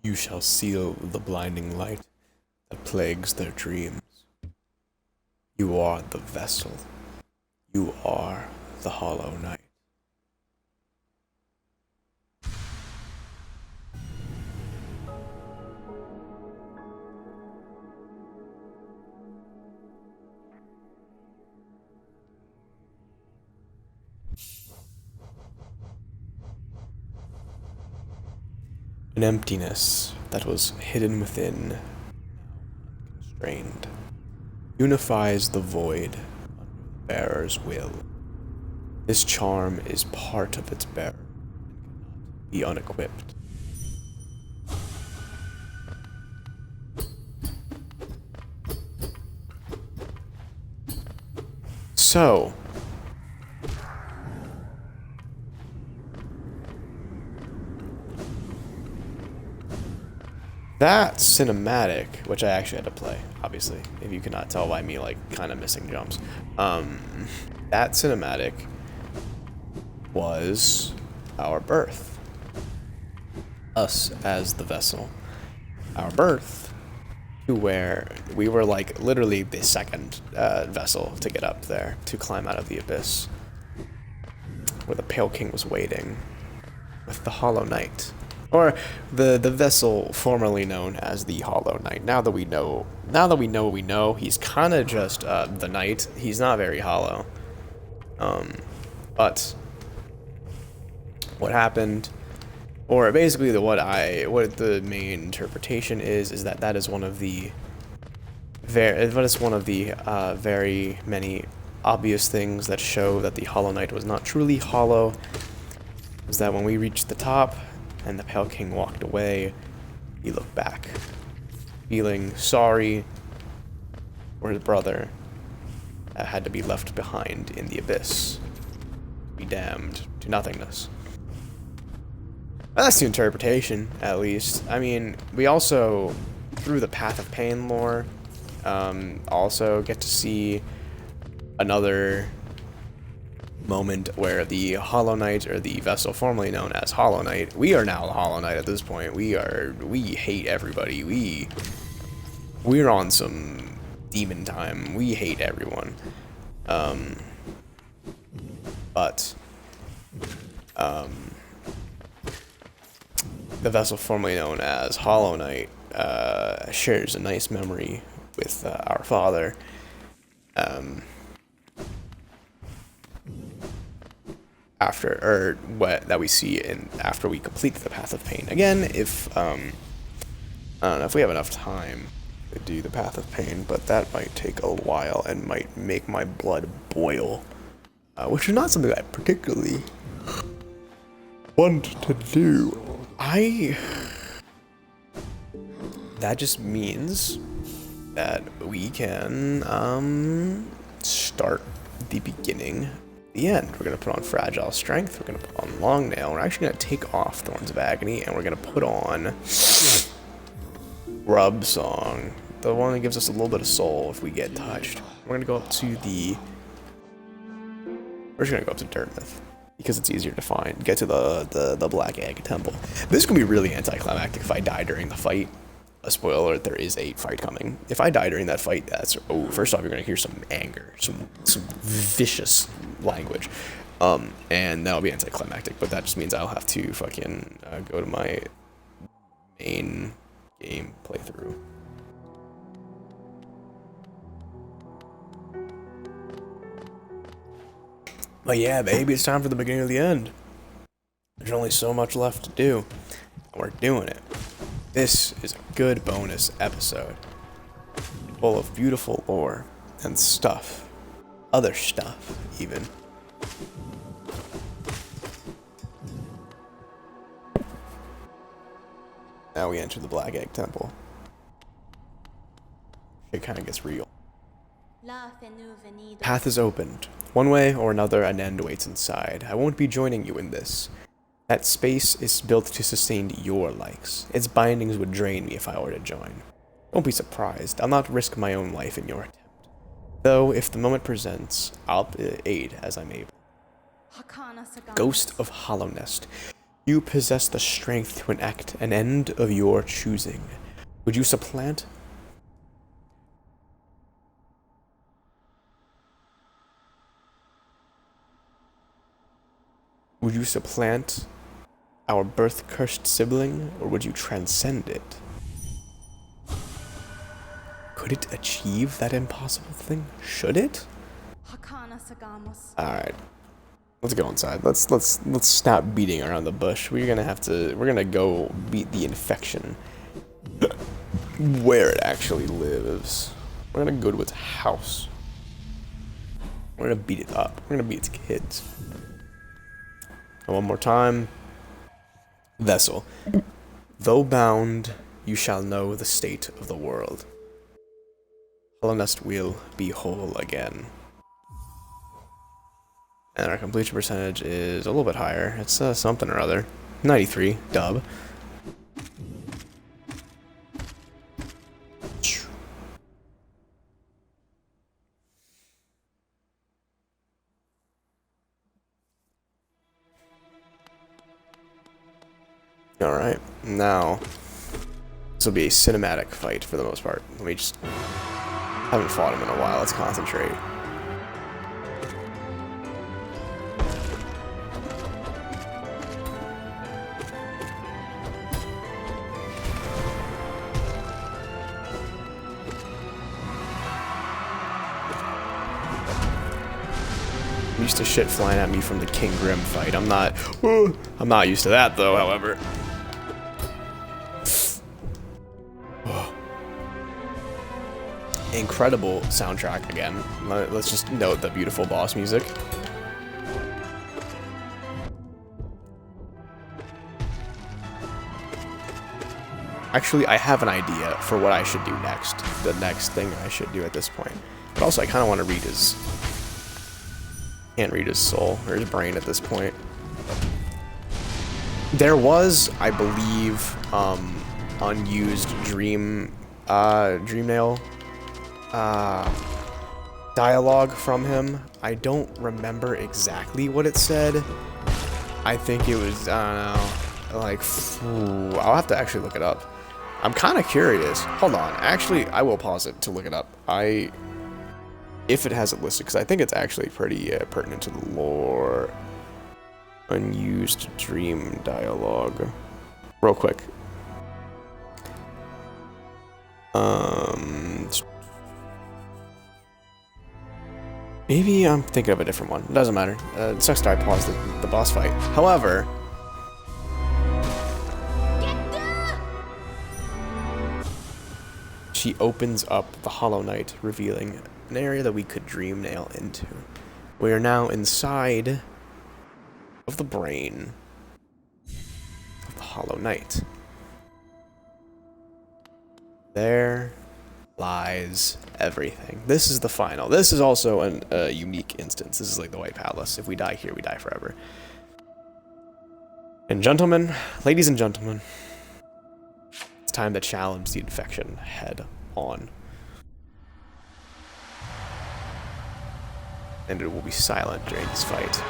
You shall seal the blinding light that plagues their dreams. You are the vessel. You are the Hollow Knight. An emptiness that was hidden within, constrained, unifies the void under the bearer's will. This charm is part of its bearer and cannot be unequipped. So, that cinematic, which I actually had to play, obviously, if you cannot tell by me, like, kind of missing jumps. That cinematic was our birth. Us as the vessel. Our birth to where we were, like, literally the second vessel to get up there, to climb out of the abyss. Where the Pale King was waiting with the Hollow Knight. Or the vessel formerly known as the Hollow Knight. Now that we know what we know, he's kind of just the knight. He's not very hollow. But what happened, or basically what the main interpretation is that is one of the very many obvious things that show that the Hollow Knight was not truly hollow. Is that when we reached the top and the Pale King walked away, he looked back, feeling sorry for his brother that had to be left behind in the abyss, to be damned to nothingness. Well, that's the interpretation, at least. I mean, we also, through the Path of Pain lore, also get to see another moment where the Hollow Knight, or the vessel formerly known as Hollow Knight, we are now the Hollow Knight at this point. We hate everybody. We're on some demon time. We hate everyone. But the vessel formerly known as Hollow Knight shares a nice memory with our father. That we see after we complete the Path of Pain. Again, if I don't know if we have enough time to do the Path of Pain, but that might take a while and might make my blood boil, which is not something I particularly want to do. That just means that we can start the beginning. The end. We're going to put on Fragile Strength, we're going to put on Long Nail, we're actually going to take off Thorns of Agony, and we're going to put on Rub Song, the one that gives us a little bit of soul if we get touched. We're going to go up to we're just going to go up to Dirtmouth, because it's easier to find. Get to the Black Egg Temple. This is going to be really anticlimactic if I die during the fight. A spoiler alert, there is a fight coming. If I die during that fight, first off, you're going to hear some anger, some vicious language, and that'll be anticlimactic, but that just means I'll have to fucking go to my main game playthrough. But yeah, baby, it's time for the beginning of the end. There's only so much left to do, and we're doing it. This is a good bonus episode, full of beautiful lore and stuff. Other stuff, even. Now we enter the Black Egg Temple. It kind of gets real. Path is opened. One way or another, an end waits inside. I won't be joining you in this. That space is built to sustain your likes. Its bindings would drain me if I were to join. Don't be surprised. I'll not risk my own life in your attempt. Though, if the moment presents, I'll aid as I'm able. Ghost of Hollow Nest. You possess the strength to enact an end of your choosing. Would you supplant? Would you supplant our birth-cursed sibling, or would you transcend it? Could it achieve that impossible thing? Should it? Alright. Let's go inside. Let's stop beating around the bush. We're gonna go beat the infection where it actually lives. We're gonna go to its house. We're gonna beat it up. We're gonna beat its kids. And one more time. Vessel. Though bound, you shall know the state of the world. Hollownest will be whole again. And our completion percentage is a little bit higher. It's something or other. 93, dub. Alright, now this will be a cinematic fight for the most part. Let me just... haven't fought him in a while, let's concentrate. Used to shit flying at me from the King Grim fight. I'm not used to that though, however. Incredible soundtrack again. Let's just note the beautiful boss music. Actually, I have an idea for what I should do next. The next thing I should do at this point. But also, I kind of want to read his... Can't read his soul or his brain at this point. There was, I believe, unused dream nail dialogue from him. I don't remember exactly what it said. I think it was, I don't know, like, I'll have to actually look it up. I'm kind of curious. Hold on. Actually, I will pause it to look it up. If it has it listed, because I think it's actually pretty pertinent to the lore. Unused dream dialogue. Real quick. Maybe I'm thinking of a different one. It doesn't matter. It sucks that I paused the boss fight. However... she opens up the Hollow Knight, revealing an area that we could dream nail into. We are now inside of the brain of the Hollow Knight. There lies everything. This is the final. This is also a unique instance. This is like the White Palace. If we die here, we die forever. And gentlemen, ladies and gentlemen, it's time to challenge the infection head on. And it will be silent during this fight.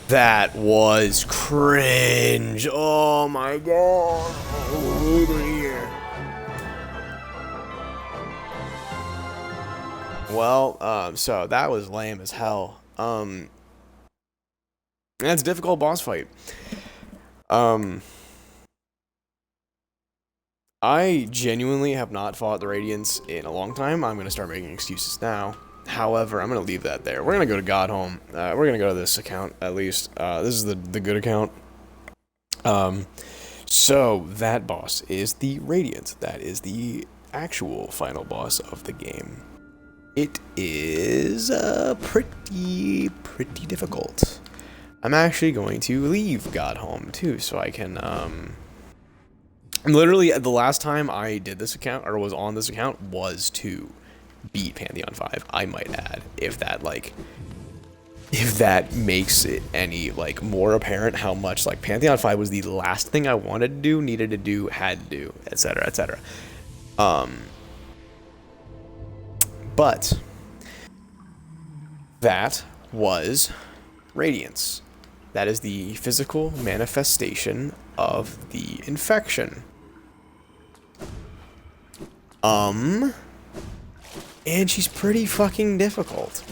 That was cringe. Oh my god. Over here. Well, so that was lame as hell. That's a difficult boss fight. I genuinely have not fought the Radiance in a long time. I'm gonna start making excuses now. However, I'm gonna leave that there. We're gonna go to Godhome. We're gonna go to this account at least. This is the good account. So that boss is the Radiance. That is the actual final boss of the game. It is pretty difficult. I'm actually going to leave Godhome too, so I can literally the last time I did this account or was on this account was to beat Pantheon 5. I might add, if that makes it any like more apparent how much like Pantheon 5 was the last thing I wanted to do, needed to do, had to do, etc., etc. But that was Radiance. That is the physical manifestation of the infection. And she's pretty fucking difficult.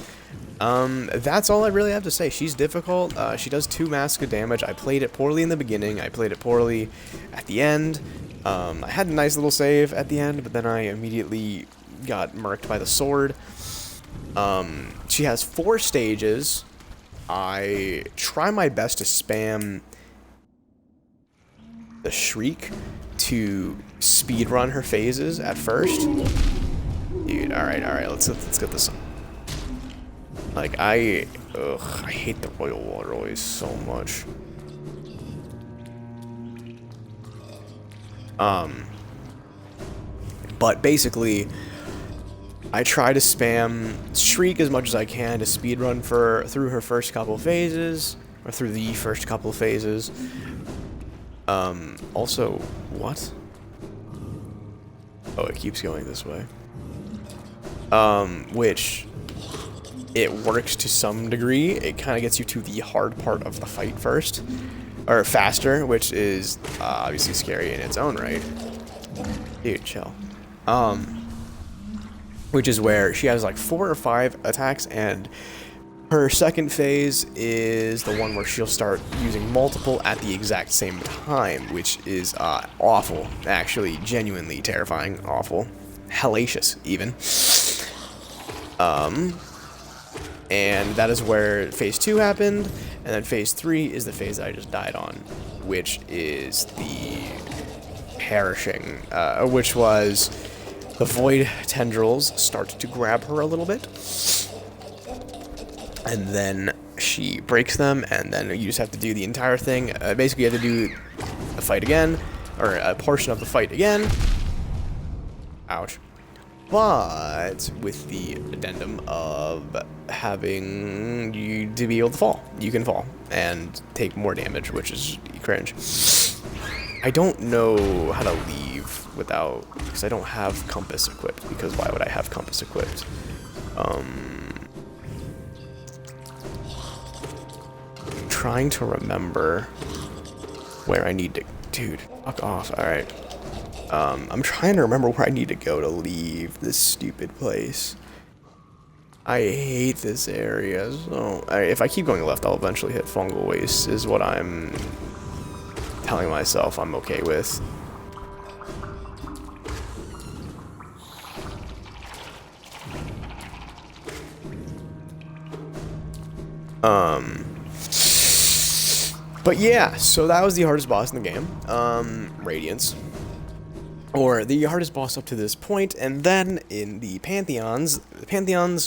That's all I really have to say. She's difficult. She does 2 masks of damage. I played it poorly in the beginning. I played it poorly at the end. I had a nice little save at the end, but then I immediately got murked by the sword. She has 4 stages. I try my best to spam the Shriek to speedrun her phases at first. Dude, alright, let's get this on. Like, I hate the Royal Water always so much. But basically, I try to spam Shriek as much as I can to speedrun through her first couple phases, or through the first couple phases. Also, what? Oh, it keeps going this way. Which, it works to some degree. It kind of gets you to the hard part of the fight first, or faster, which is obviously scary in its own right. Dude, chill. Which is where she has like 4 or 5 attacks, and her second phase is the one where she'll start using multiple at the exact same time, which is awful. Actually, genuinely terrifying, awful, hellacious even. And that is where phase 2 happened, and then phase 3 is the phase that I just died on, which is the perishing, which was the void tendrils start to grab her a little bit, and then she breaks them, and then you just have to do the entire thing. Basically, you have to do the fight again, or a portion of the fight again. Ouch. But with the addendum of having you to be able to fall. You can fall and take more damage, which is cringe. I don't know how to leave without, because I don't have compass equipped, because why would I have compass equipped? Trying to remember where I need to, dude, fuck off, alright. I'm trying to remember where I need to go to leave this stupid place. I hate this area, so if I keep going left, I'll eventually hit fungal waste, is what I'm telling myself I'm okay with. But yeah, so that was the hardest boss in the game, Radiance. Or the hardest boss up to this point, and then in the Pantheons,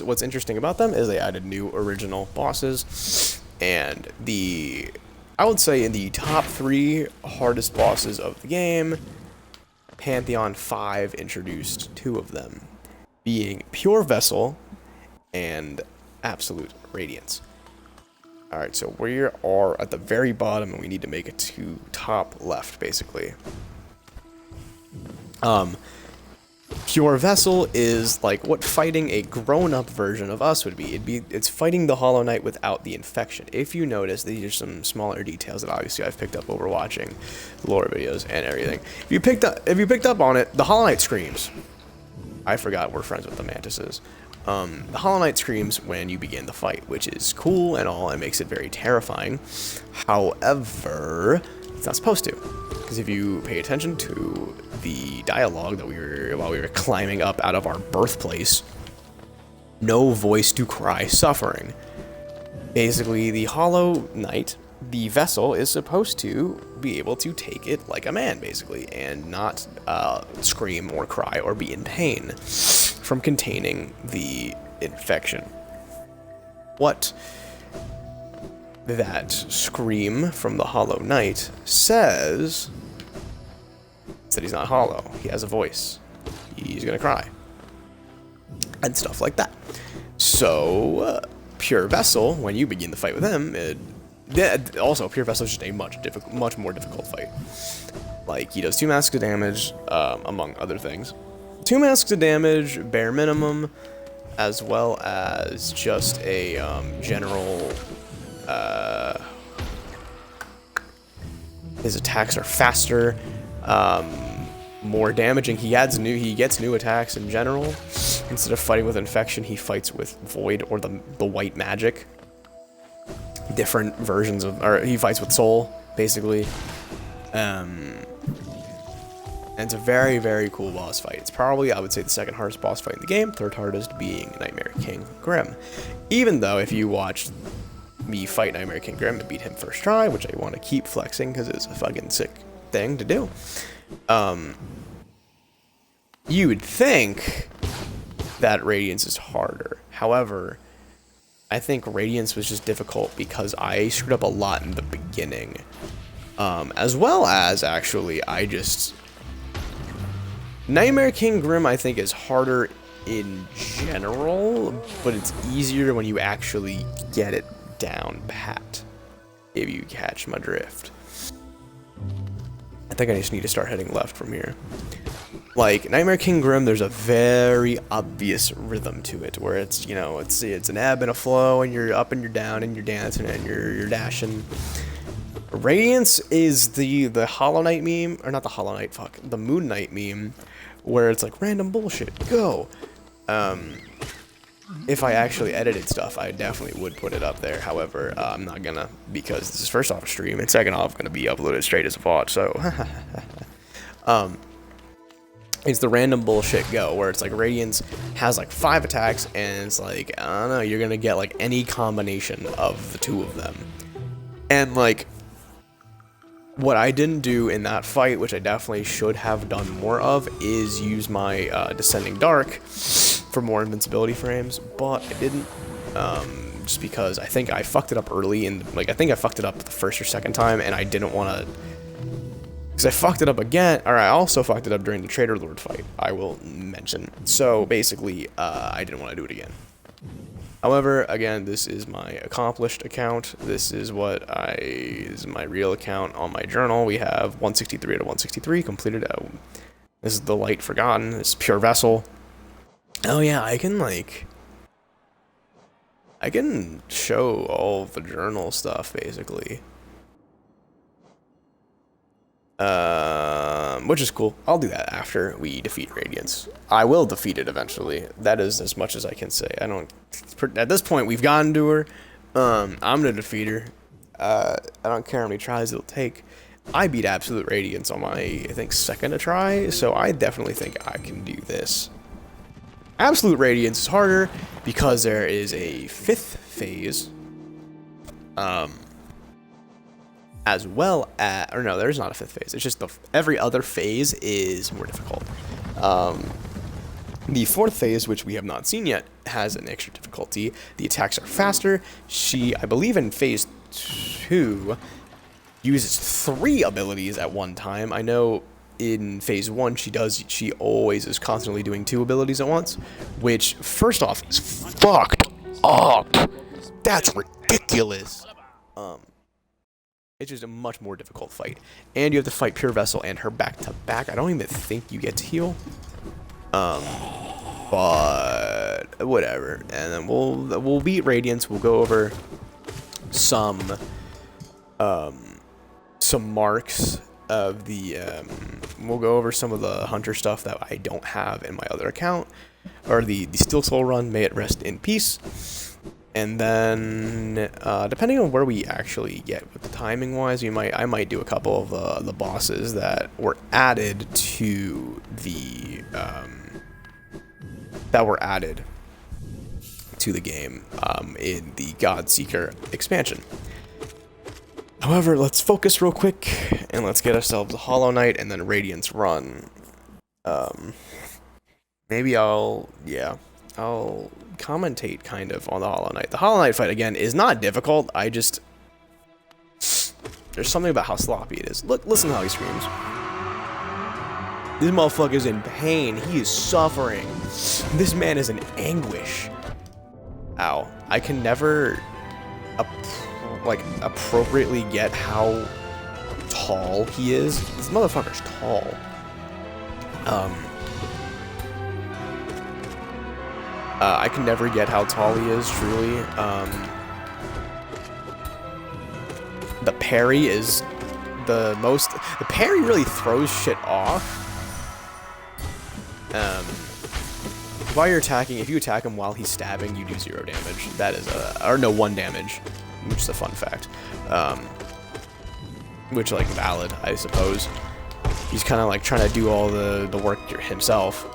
what's interesting about them is they added new original bosses, and I would say in the top 3 hardest bosses of the game, Pantheon 5 introduced 2 of them, being Pure Vessel and Absolute Radiance. Alright, so we are at the very bottom, and we need to make it Pure Pure Vessel is like what fighting a grown-up version of us would be. It's fighting the Hollow Knight without the infection. If you notice, these are some smaller details that obviously I've picked up over watching lore videos and everything. If you picked up on it, the Hollow Knight screams. I forgot we're friends with the mantises. The Hollow Knight screams when you begin the fight, which is cool and all, and makes it very terrifying. However, it's not supposed to, because if you pay attention to the dialogue that while we were climbing up out of our birthplace, no voice to cry suffering. Basically, the Hollow Knight, the vessel, is supposed to be able to take it like a man, basically, and not scream or cry or be in pain from containing the infection. What that scream from the Hollow Knight says is that he's not hollow. He has a voice. He's gonna cry. And stuff like that. So, Pure Vessel, when you begin the fight with him, also, Pure Vessel is just a much more difficult fight. Like, he does 2 masks of damage, among other things. 2 masks of damage, bare minimum, as well as just a general. His attacks are faster, more damaging. He gets new attacks in general. Instead of fighting with infection, he fights with void or the white magic. Different versions of, or he fights with soul, basically. And it's a very, very cool boss fight. It's probably, I would say, the second hardest boss fight in the game. Third hardest being Nightmare King Grim. Even though, if you watch me fight Nightmare King Grim and beat him first try, which I want to keep flexing because it's a fucking sick thing to do, you would think that Radiance is harder. However, I think Radiance was just difficult because I screwed up a lot in the beginning. As well as, actually, Nightmare King Grim, I think, is harder in general, but it's easier when you actually get it down pat, if you catch my drift. I think I just need to start heading left from here. Like, Nightmare King Grim, there's a very obvious rhythm to it, where it's, you know, it's an ebb and a flow, and you're up and you're down, and you're dancing, and you're dashing. Radiance is the Hollow Knight meme, or not the Hollow Knight, fuck, the Moon Knight meme, where it's like, random bullshit, go. If I actually edited stuff, I definitely would put it up there. However, I'm not gonna, because this is first off a stream, and second off gonna be uploaded straight as a VOD, so. It's the random bullshit go, where it's like Radiance has like 5 attacks, and it's like, I don't know, you're gonna get like any combination of the 2 of them. And like, what I didn't do in that fight, which I definitely should have done more of, is use my Descending Dark for more invincibility frames, but I didn't, just because I think I fucked it up early, and like, I think I fucked it up the first or second time, and I didn't want to, because I fucked it up again, or I also fucked it up during the Traitor Lord fight, I will mention. So basically, I didn't want to do it again. However, again, this is my accomplished account. This is this is my real account on my journal. We have 163 out of 163 completed. This is the Light Forgotten. This is Pure Vessel. Oh yeah, I can show all of the journal stuff, basically. Which is cool. I'll do that after we defeat Radiance. I will defeat it eventually. That is as much as I can say. At this point, we've gotten to her. I'm gonna defeat her. I don't care how many tries it'll take. I beat Absolute Radiance on my, I think, second try, so I definitely think I can do this. Absolute Radiance is harder because there is a 5th phase. As well as, or no, there's not a 5th phase. It's just every other phase is more difficult. The 4th phase, which we have not seen yet, has an extra difficulty. The attacks are faster. She, I believe in phase 2, uses 3 abilities at one time. I know in phase 1 she always is constantly doing 2 abilities at once, which first off is fucked up. That's ridiculous. It's just a much more difficult fight. And you have to fight Pure Vessel and her back to back. I don't even think you get to heal. But whatever. And then we'll beat Radiance. We'll go over some marks of the we'll go over some of the hunter stuff that I don't have in my other account, or the Steelsoul Run, may it rest in peace. And then depending on where we actually get with the timing wise, I might do a couple of the bosses that were added to the game in the Godseeker expansion. However, let's focus real quick, and let's get ourselves a Hollow Knight and then Radiance Run. Maybe I'll commentate kind of on the Hollow Knight. The Hollow Knight fight, again, is not difficult. There's something about how sloppy it is. Listen to how he screams. This motherfucker's in pain. He is suffering. This man is in anguish. Ow. I can never appropriately get how tall he is. This motherfucker's tall. I can never get how tall he is, truly. The parry is the parry really throws shit off. While you're attacking, if you attack him while he's stabbing, you do 0 damage. That is 1 damage, which is a fun fact. Which, like, valid, I suppose. He's kind of like trying to do all the work himself.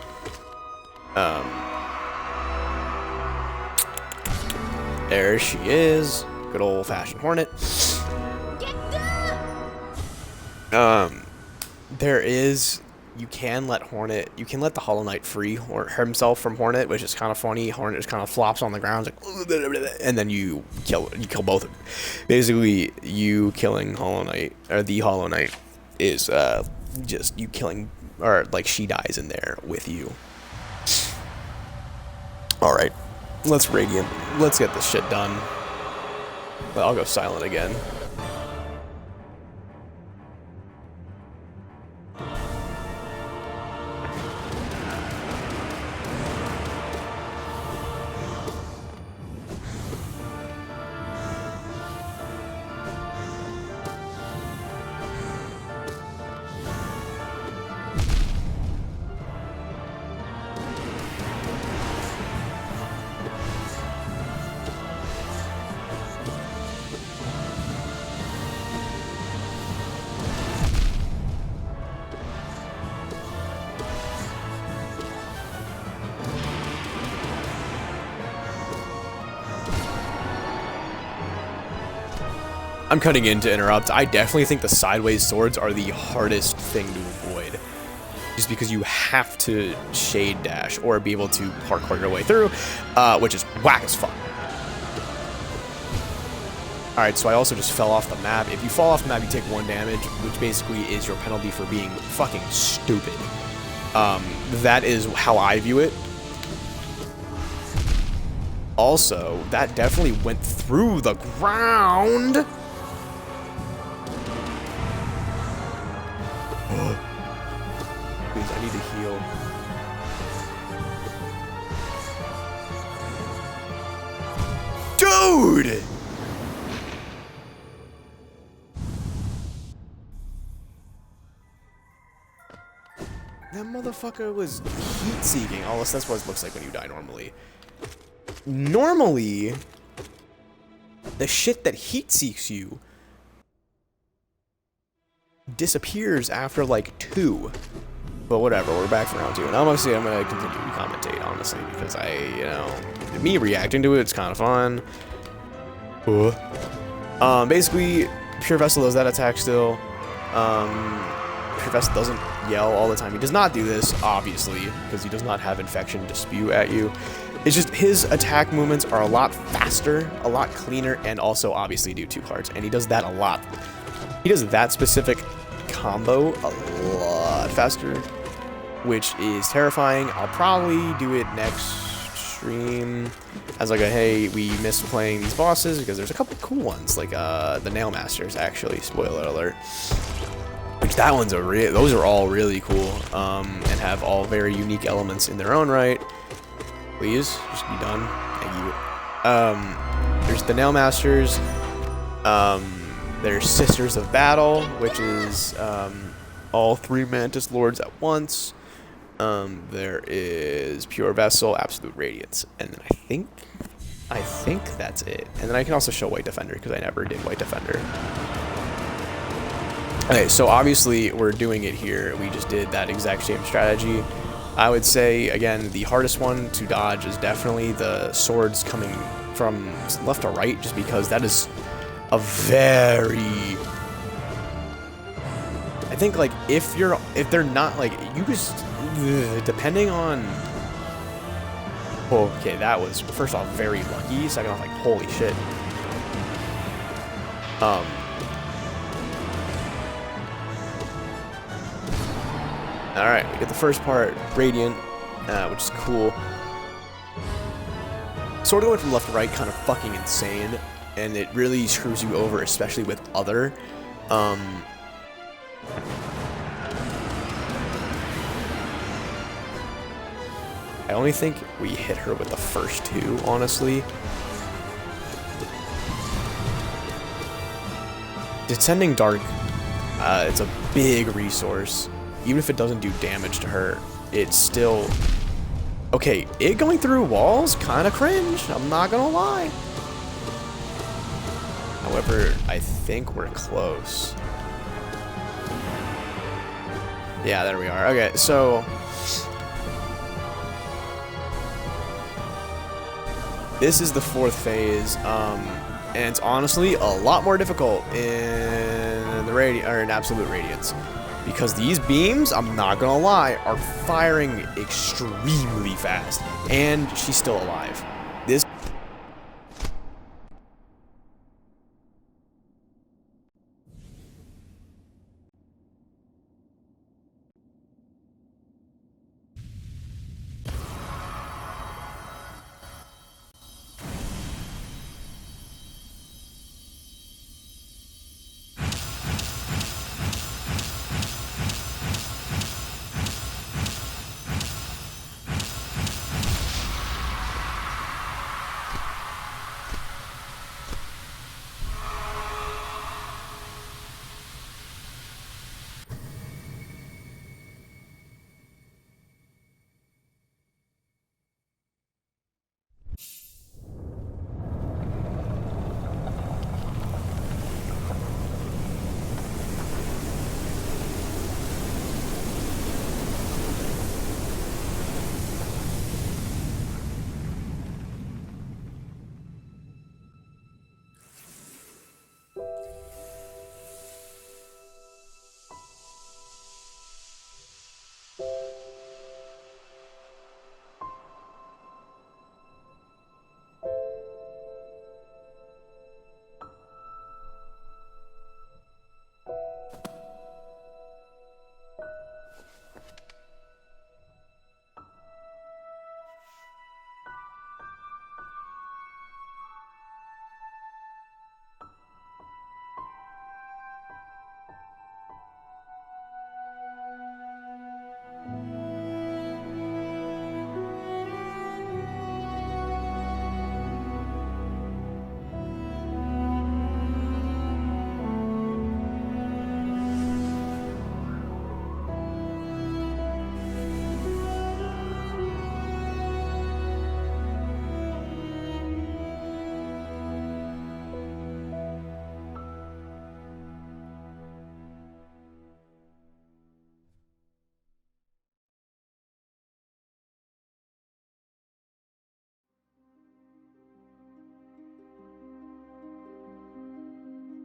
There she is. Good old-fashioned Hornet. You can let the Hollow Knight free himself from Hornet, which is kind of funny. Hornet just kind of flops on the ground, like, and then you kill both of them. Basically, you killing Hollow Knight, or the Hollow Knight, is just you killing, or like she dies in there with you. All right, let's Radiant. Let's get this shit done. Well, I'll go silent again. I'm cutting in to interrupt. I definitely think the sideways swords are the hardest thing to avoid. Just because you have to shade dash or be able to parkour your way through, which is whack as fuck. Alright, so I also just fell off the map. If you fall off the map, you take 1 damage, which basically is your penalty for being fucking stupid. That is how I view it. Also, that definitely went through the ground. Please, I need to heal. Dude! That motherfucker was heat-seeking. Oh, that's what it looks like when you die normally. Normally, the shit that heat-seeks you disappears after like 2. But whatever, we're back for round 2. And honestly, I'm gonna continue to commentate, honestly, because me reacting to it's kind of fun. Basically, Pure Vessel does that attack still. Pure Vessel doesn't yell all the time. He does not do this, obviously, because he does not have Infection to spew at you. It's just his attack movements are a lot faster, a lot cleaner, and also obviously do 2 parts. And he does that a lot. He does that specific combo a lot faster, which is terrifying. I'll probably do it next stream as like a, hey, we missed playing these bosses, because there's a couple cool ones, like the Nail Masters, actually, spoiler alert, which That one's those are all really cool, and have all very unique elements in their own right. Please, just be done. Thank you. There's the Nail Masters. There's Sisters of Battle, which is all 3 Mantis Lords at once. There is Pure Vessel, Absolute Radiance, and then I think that's it. And then I can also show White Defender because I never did White Defender. Okay, so obviously we're doing it here. We just did that exact same strategy. I would say, again, the hardest one to dodge is definitely the swords coming from left to right, just because that is a very... I think, like, if they're not, like, you just... depending on... Okay, that was, first off, very lucky. Second off, like, holy shit. Alright, we get the first part, Radiant, which is cool. Sort of going from left to right, kind of fucking insane, and it really screws you over, especially with other. I only think we hit her with the first 2, honestly. Descending Dark, it's a big resource. Even if it doesn't do damage to her, it's still... Okay, it going through walls, kind of cringe, I'm not gonna lie. However, I think we're close. Yeah, there we are. Okay, so... This is the 4th phase, and it's honestly a lot more difficult in in Absolute Radiance. Because these beams, I'm not gonna lie, are firing extremely fast. And she's still alive. This...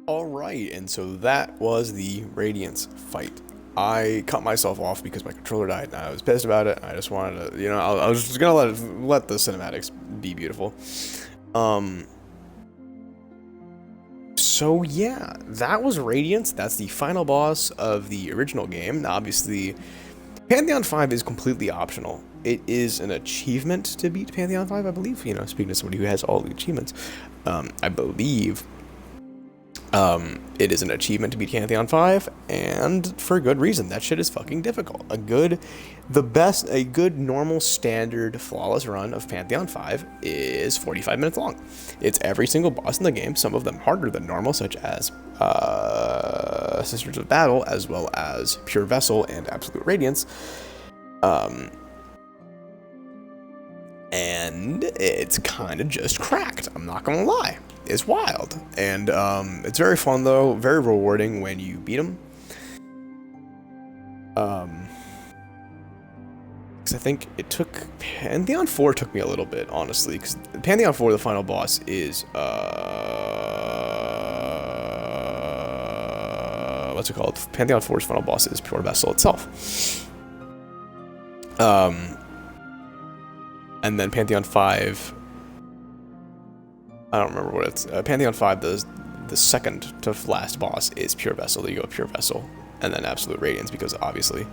Alright, and so that was the Radiance fight. I cut myself off because my controller died, and I was pissed about it. I just wanted to, you know, I was just gonna let the cinematics be beautiful. So yeah, that was Radiance. That's the final boss of the original game. Now, obviously, Pantheon 5 is completely optional. It is an achievement to beat Pantheon 5, I believe. You know, speaking to somebody who has all the achievements, I believe. It is an achievement to beat Pantheon 5, and for good reason. That shit is fucking difficult. A good normal standard flawless run of Pantheon 5 is 45 minutes long. It's every single boss in the game, some of them harder than normal, such as Sisters of Battle, as well as Pure Vessel and Absolute Radiance. And it's kind of just cracked, I'm not gonna lie. It's wild, and it's very fun though, very rewarding when you beat them. Because I think it took Pantheon 4 took me a little bit, honestly, because Pantheon 4, the final boss, is what's it called? Pantheon 4's final boss is Pure Vessel itself. And then Pantheon 5, I don't remember what it's. Pantheon 5, the second to last boss is Pure Vessel. You go Pure Vessel, and then Absolute Radiance, because obviously.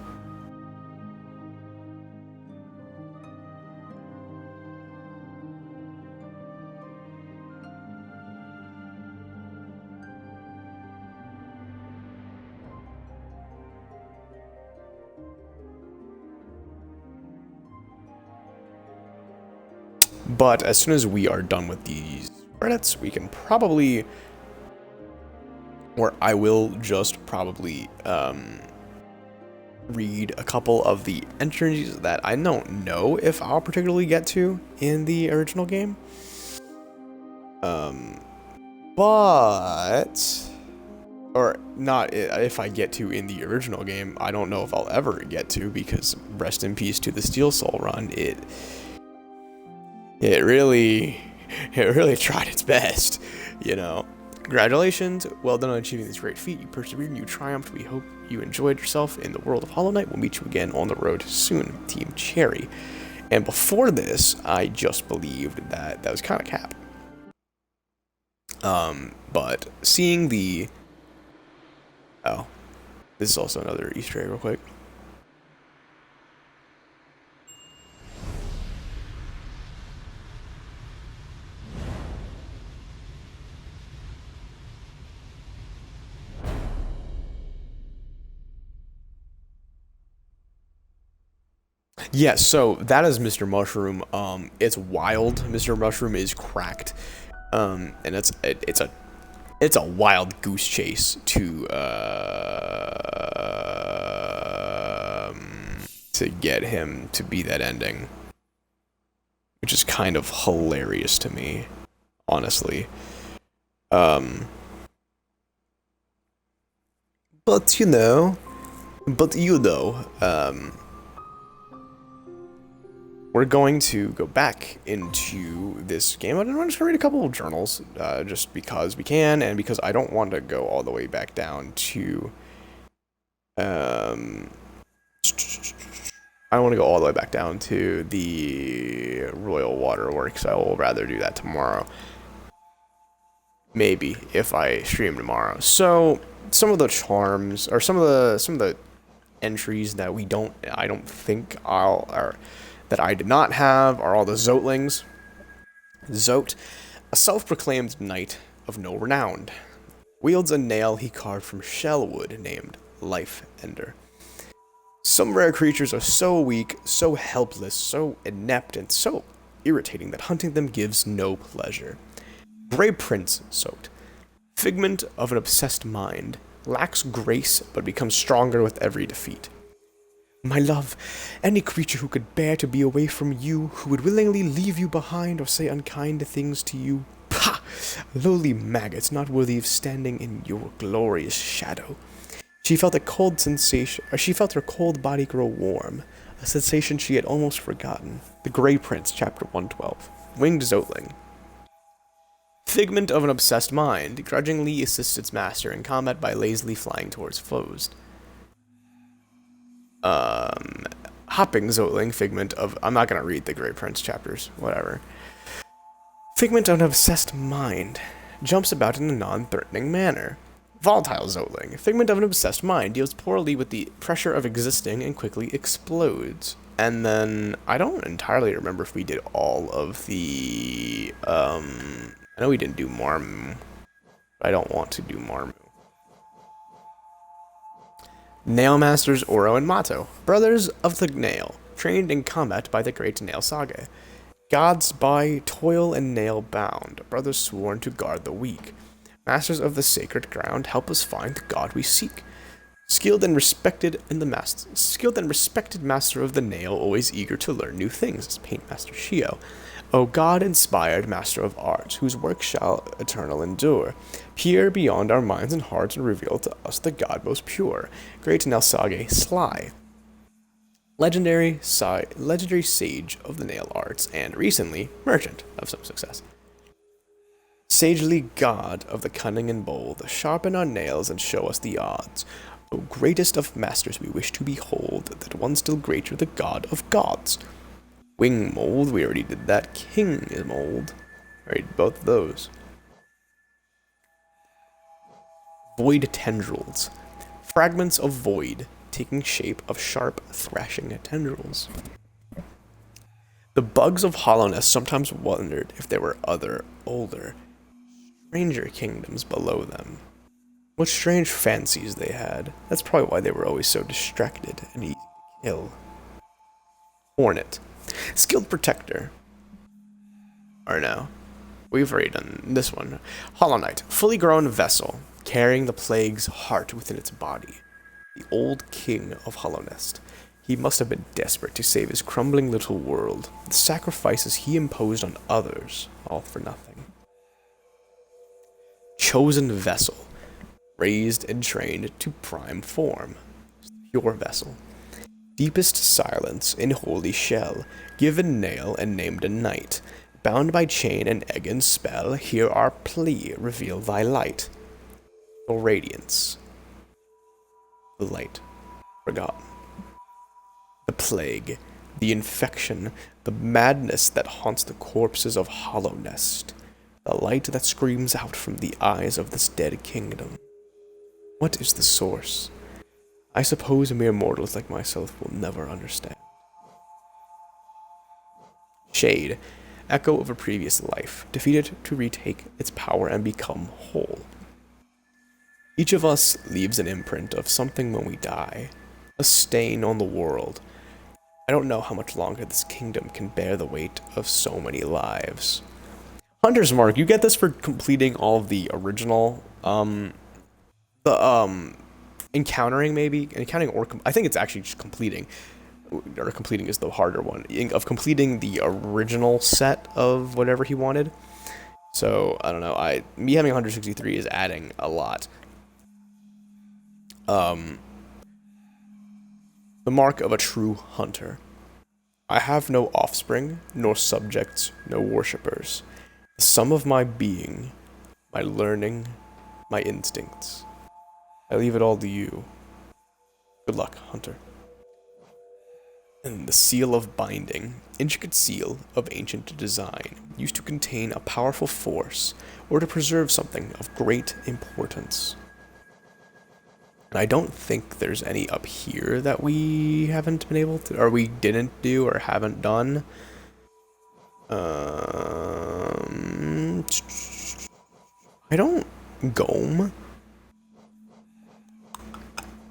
But as soon as we are done with these credits, we can probably, or I will just probably read a couple of the entries that I don't know if I'll particularly get to in the original game. Or not if I get to in the original game, I don't know if I'll ever get to, because rest in peace to the Steelsoul Run. It really tried its best, you know. Congratulations, well done on achieving this great feat. You persevered and you triumphed. We hope you enjoyed yourself in the world of Hollow Knight. We'll meet you again on the road soon, Team Cherry. And before this, I just believed that was kind of cap. But seeing the... Oh, this is also another Easter egg real quick. Yeah, so that is Mr. Mushroom. It's wild. Mr. Mushroom is cracked. And it's a wild goose chase to get him to be that ending, which is kind of hilarious to me, honestly. But you know, we're going to go back into this game. I'm just gonna read a couple of journals, just because we can, and because I don't want to go all the way back down to, I don't want to go all the way back down to the Royal Waterworks. I will rather do that tomorrow. Maybe, if I stream tomorrow. So, some of the charms, or some of the entries that I don't think that I did not have, are all the Zotlings. Zote, a self-proclaimed knight of no renown, wields a nail he carved from shellwood named Life Ender. Some rare creatures are so weak, so helpless, so inept, and so irritating that hunting them gives no pleasure. Grey Prince Zote, figment of an obsessed mind, lacks grace but becomes stronger with every defeat. My love, any creature who could bear to be away from you, who would willingly leave you behind or say unkind things to you, pah! Lowly maggots not worthy of standing in your glorious shadow. She felt her cold body grow warm, a sensation she had almost forgotten. The Grey Prince, Chapter 112. Winged Zotling. Figment of an obsessed mind, grudgingly assists its master in combat by lazily flying towards foes. Hopping Zotling, figment of... I'm not going to read the Grey Prince chapters, whatever. Figment of an obsessed mind, jumps about in a non-threatening manner. Volatile Zotling, figment of an obsessed mind, deals poorly with the pressure of existing and quickly explodes. And then, I don't entirely remember if we did all of the, I know we didn't do more. I don't want to do Marmu. Nail Masters Oro and Mato, brothers of the Nail, trained in combat by the great Nail Saga. Gods by toil and nail bound, brothers sworn to guard the weak. Masters of the sacred ground, help us find the god we seek. Skilled and respected master of the nail, always eager to learn new things, is Paint Master Shio. O God-inspired master of arts, whose work shall eternal endure, peer beyond our minds and hearts and reveal to us the God most pure. Great Nelsage Sly, legendary sage of the nail arts, and recently merchant of some success. Sagely God of the cunning and bold, sharpen our nails and show us the odds. O greatest of masters, we wish to behold that one still greater, the God of gods. Wing mold, we already did that. King mold, right? Both of those. Void tendrils, fragments of void taking shape of sharp thrashing tendrils. The bugs of hollowness sometimes wondered if there were other, older, stranger kingdoms below them. What strange fancies they had. That's probably why they were always so distracted and easy to kill. Hornet, skilled protector. Or no, we've already done this one. Hollow Knight, fully grown vessel, carrying the plague's heart within its body. The old king of Hollowness. He must have been desperate to save his crumbling little world. The sacrifices he imposed on others, all for nothing. Chosen vessel, raised and trained to prime form. Pure vessel. Deepest silence in holy shell, given nail and named a knight. Bound by chain and egg and spell, hear our plea, reveal thy light. O Radiance. The light, forgotten. The plague, the infection, the madness that haunts the corpses of Hollowness. The light that screams out from the eyes of this dead kingdom. What is the source? I suppose mere mortals like myself will never understand. Shade, echo of a previous life, defeated to retake its power and become whole. Each of us leaves an imprint of something when we die, a stain on the world. I don't know how much longer this kingdom can bear the weight of so many lives. Hunter's Mark, you get this for completing all of the original, encountering or I think it's actually just completing, or completing is the harder one, of completing the original set of whatever he wanted. So, I don't know, me having 163 is adding a lot. The mark of a true hunter. I have no offspring, nor subjects, no worshippers. The sum of my being, my learning, my instincts. I leave it all to you. Good luck, hunter. And the seal of binding, intricate seal of ancient design, used to contain a powerful force, or to preserve something of great importance. And I don't think there's any up here that we haven't been able to, or we didn't do, or haven't done. I don't... Gome?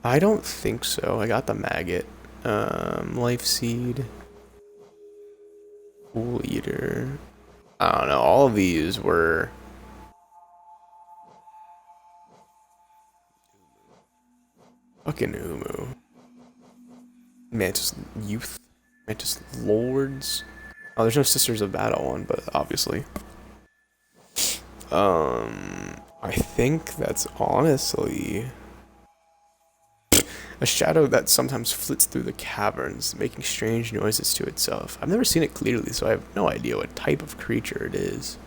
I don't think so. I got the maggot. Life seed. Cool eater. I don't know. All of these were... Fucking Umu. Mantis Youth. Mantis Lords. Oh, there's no Sisters of Battle one, but obviously. I think that's honestly... A shadow that sometimes flits through the caverns, making strange noises to itself. I've never seen it clearly, so I have no idea what type of creature it is.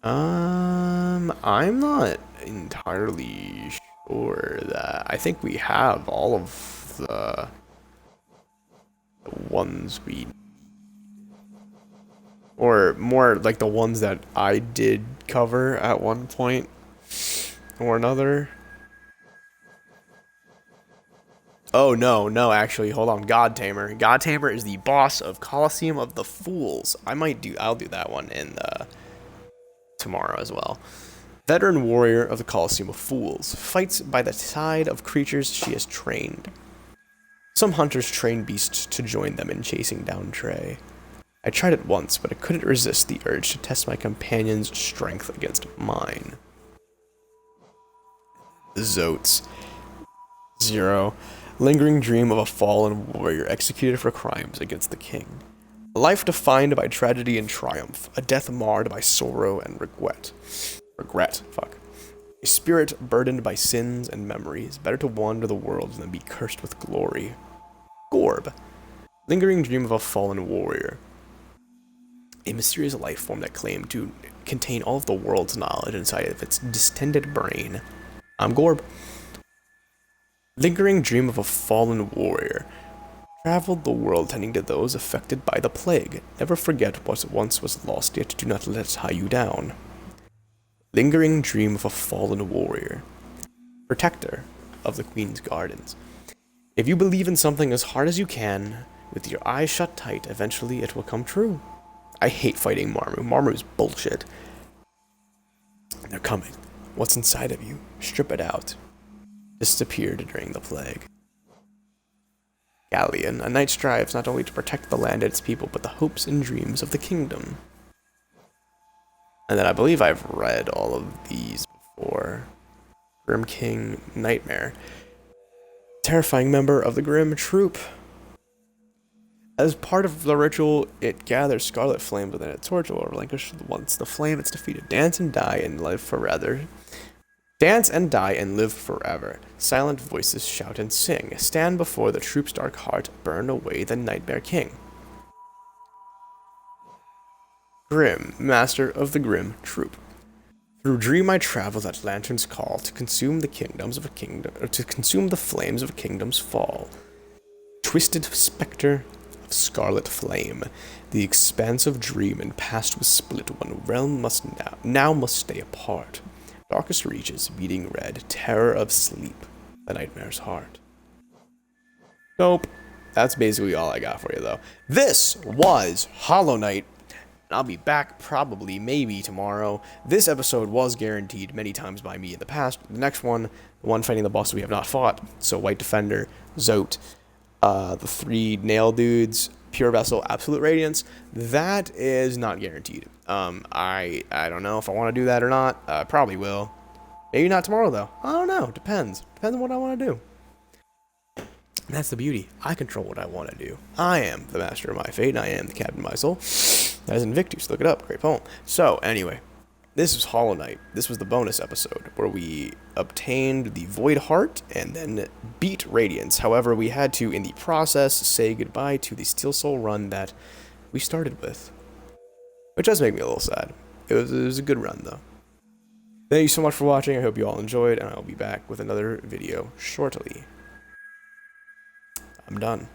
I'm not entirely sure that... I think we have all of the ones we... Or more like the ones that I did cover at one point or another. Oh, no, actually, hold on. God Tamer. God Tamer is the boss of Colosseum of the Fools. I'll do that one in tomorrow as well. Veteran warrior of the Colosseum of Fools, fights by the side of creatures she has trained. Some hunters train beasts to join them in chasing down Trey. I tried it once, but I couldn't resist the urge to test my companion's strength against mine. Zotes. 0. Lingering dream of a fallen warrior executed for crimes against the king. A life defined by tragedy and triumph, a death marred by sorrow and regret. A spirit burdened by sins and memories, better to wander the world than be cursed with glory. Gorb. Lingering dream of a fallen warrior. A mysterious life form that claimed to contain all of the world's knowledge inside of its distended brain. I'm Gorb. Lingering dream of a fallen warrior. Traveled the world tending to those affected by the plague. Never forget what once was lost, yet do not let it tie you down. Lingering dream of a fallen warrior. Protector of the Queen's Gardens. If you believe in something as hard as you can, with your eyes shut tight, eventually it will come true. I hate fighting Marmu. Marmu's bullshit. They're coming. What's inside of you? Strip it out. Disappeared during the plague. Galleon. A knight strives not only to protect the land and its people, but the hopes and dreams of the kingdom. And then I believe I've read all of these before. Grim King Nightmare. Terrifying member of the Grim Troop. As part of the ritual, it gathers scarlet flames within its torch will relinquish once the flame it's defeated. Dance and die and live forever. Dance and die and live forever. Silent voices shout and sing. Stand before the troop's dark heart. Burn away the Nightmare King. Grim, master of the Grim Troop. Through dream I travel at lantern's call to consume the kingdoms of a kingdom, or to consume the flames of a kingdom's fall. Twisted specter of scarlet flame, the expansive dream and past was split. One realm must now must stay apart. Darkest reaches, beating red, terror of sleep, the nightmare's heart. Nope. That's basically all I got for you, though. This was Hollow Knight. I'll be back probably, maybe tomorrow. This episode was guaranteed many times by me in the past. The next one, the one fighting the boss we have not fought, so White Defender, Zote, the 3 Nail Dudes, Pure Vessel, Absolute Radiance, that is not guaranteed. I don't know if I want to do that or not. Probably will. Maybe not tomorrow, though. I don't know. Depends. Depends on what I want to do. And that's the beauty. I control what I want to do. I am the master of my fate, and I am the captain of my soul. That is Invictus. Look it up. Great poem. So, anyway, this is Hollow Knight. This was the bonus episode where we obtained the Void Heart and then beat Radiance. However, we had to, in the process, say goodbye to the Steelsoul Run that we started with. Which does make me a little sad. It was a good run, though. Thank you so much for watching. I hope you all enjoyed, and I'll be back with another video shortly. I'm done.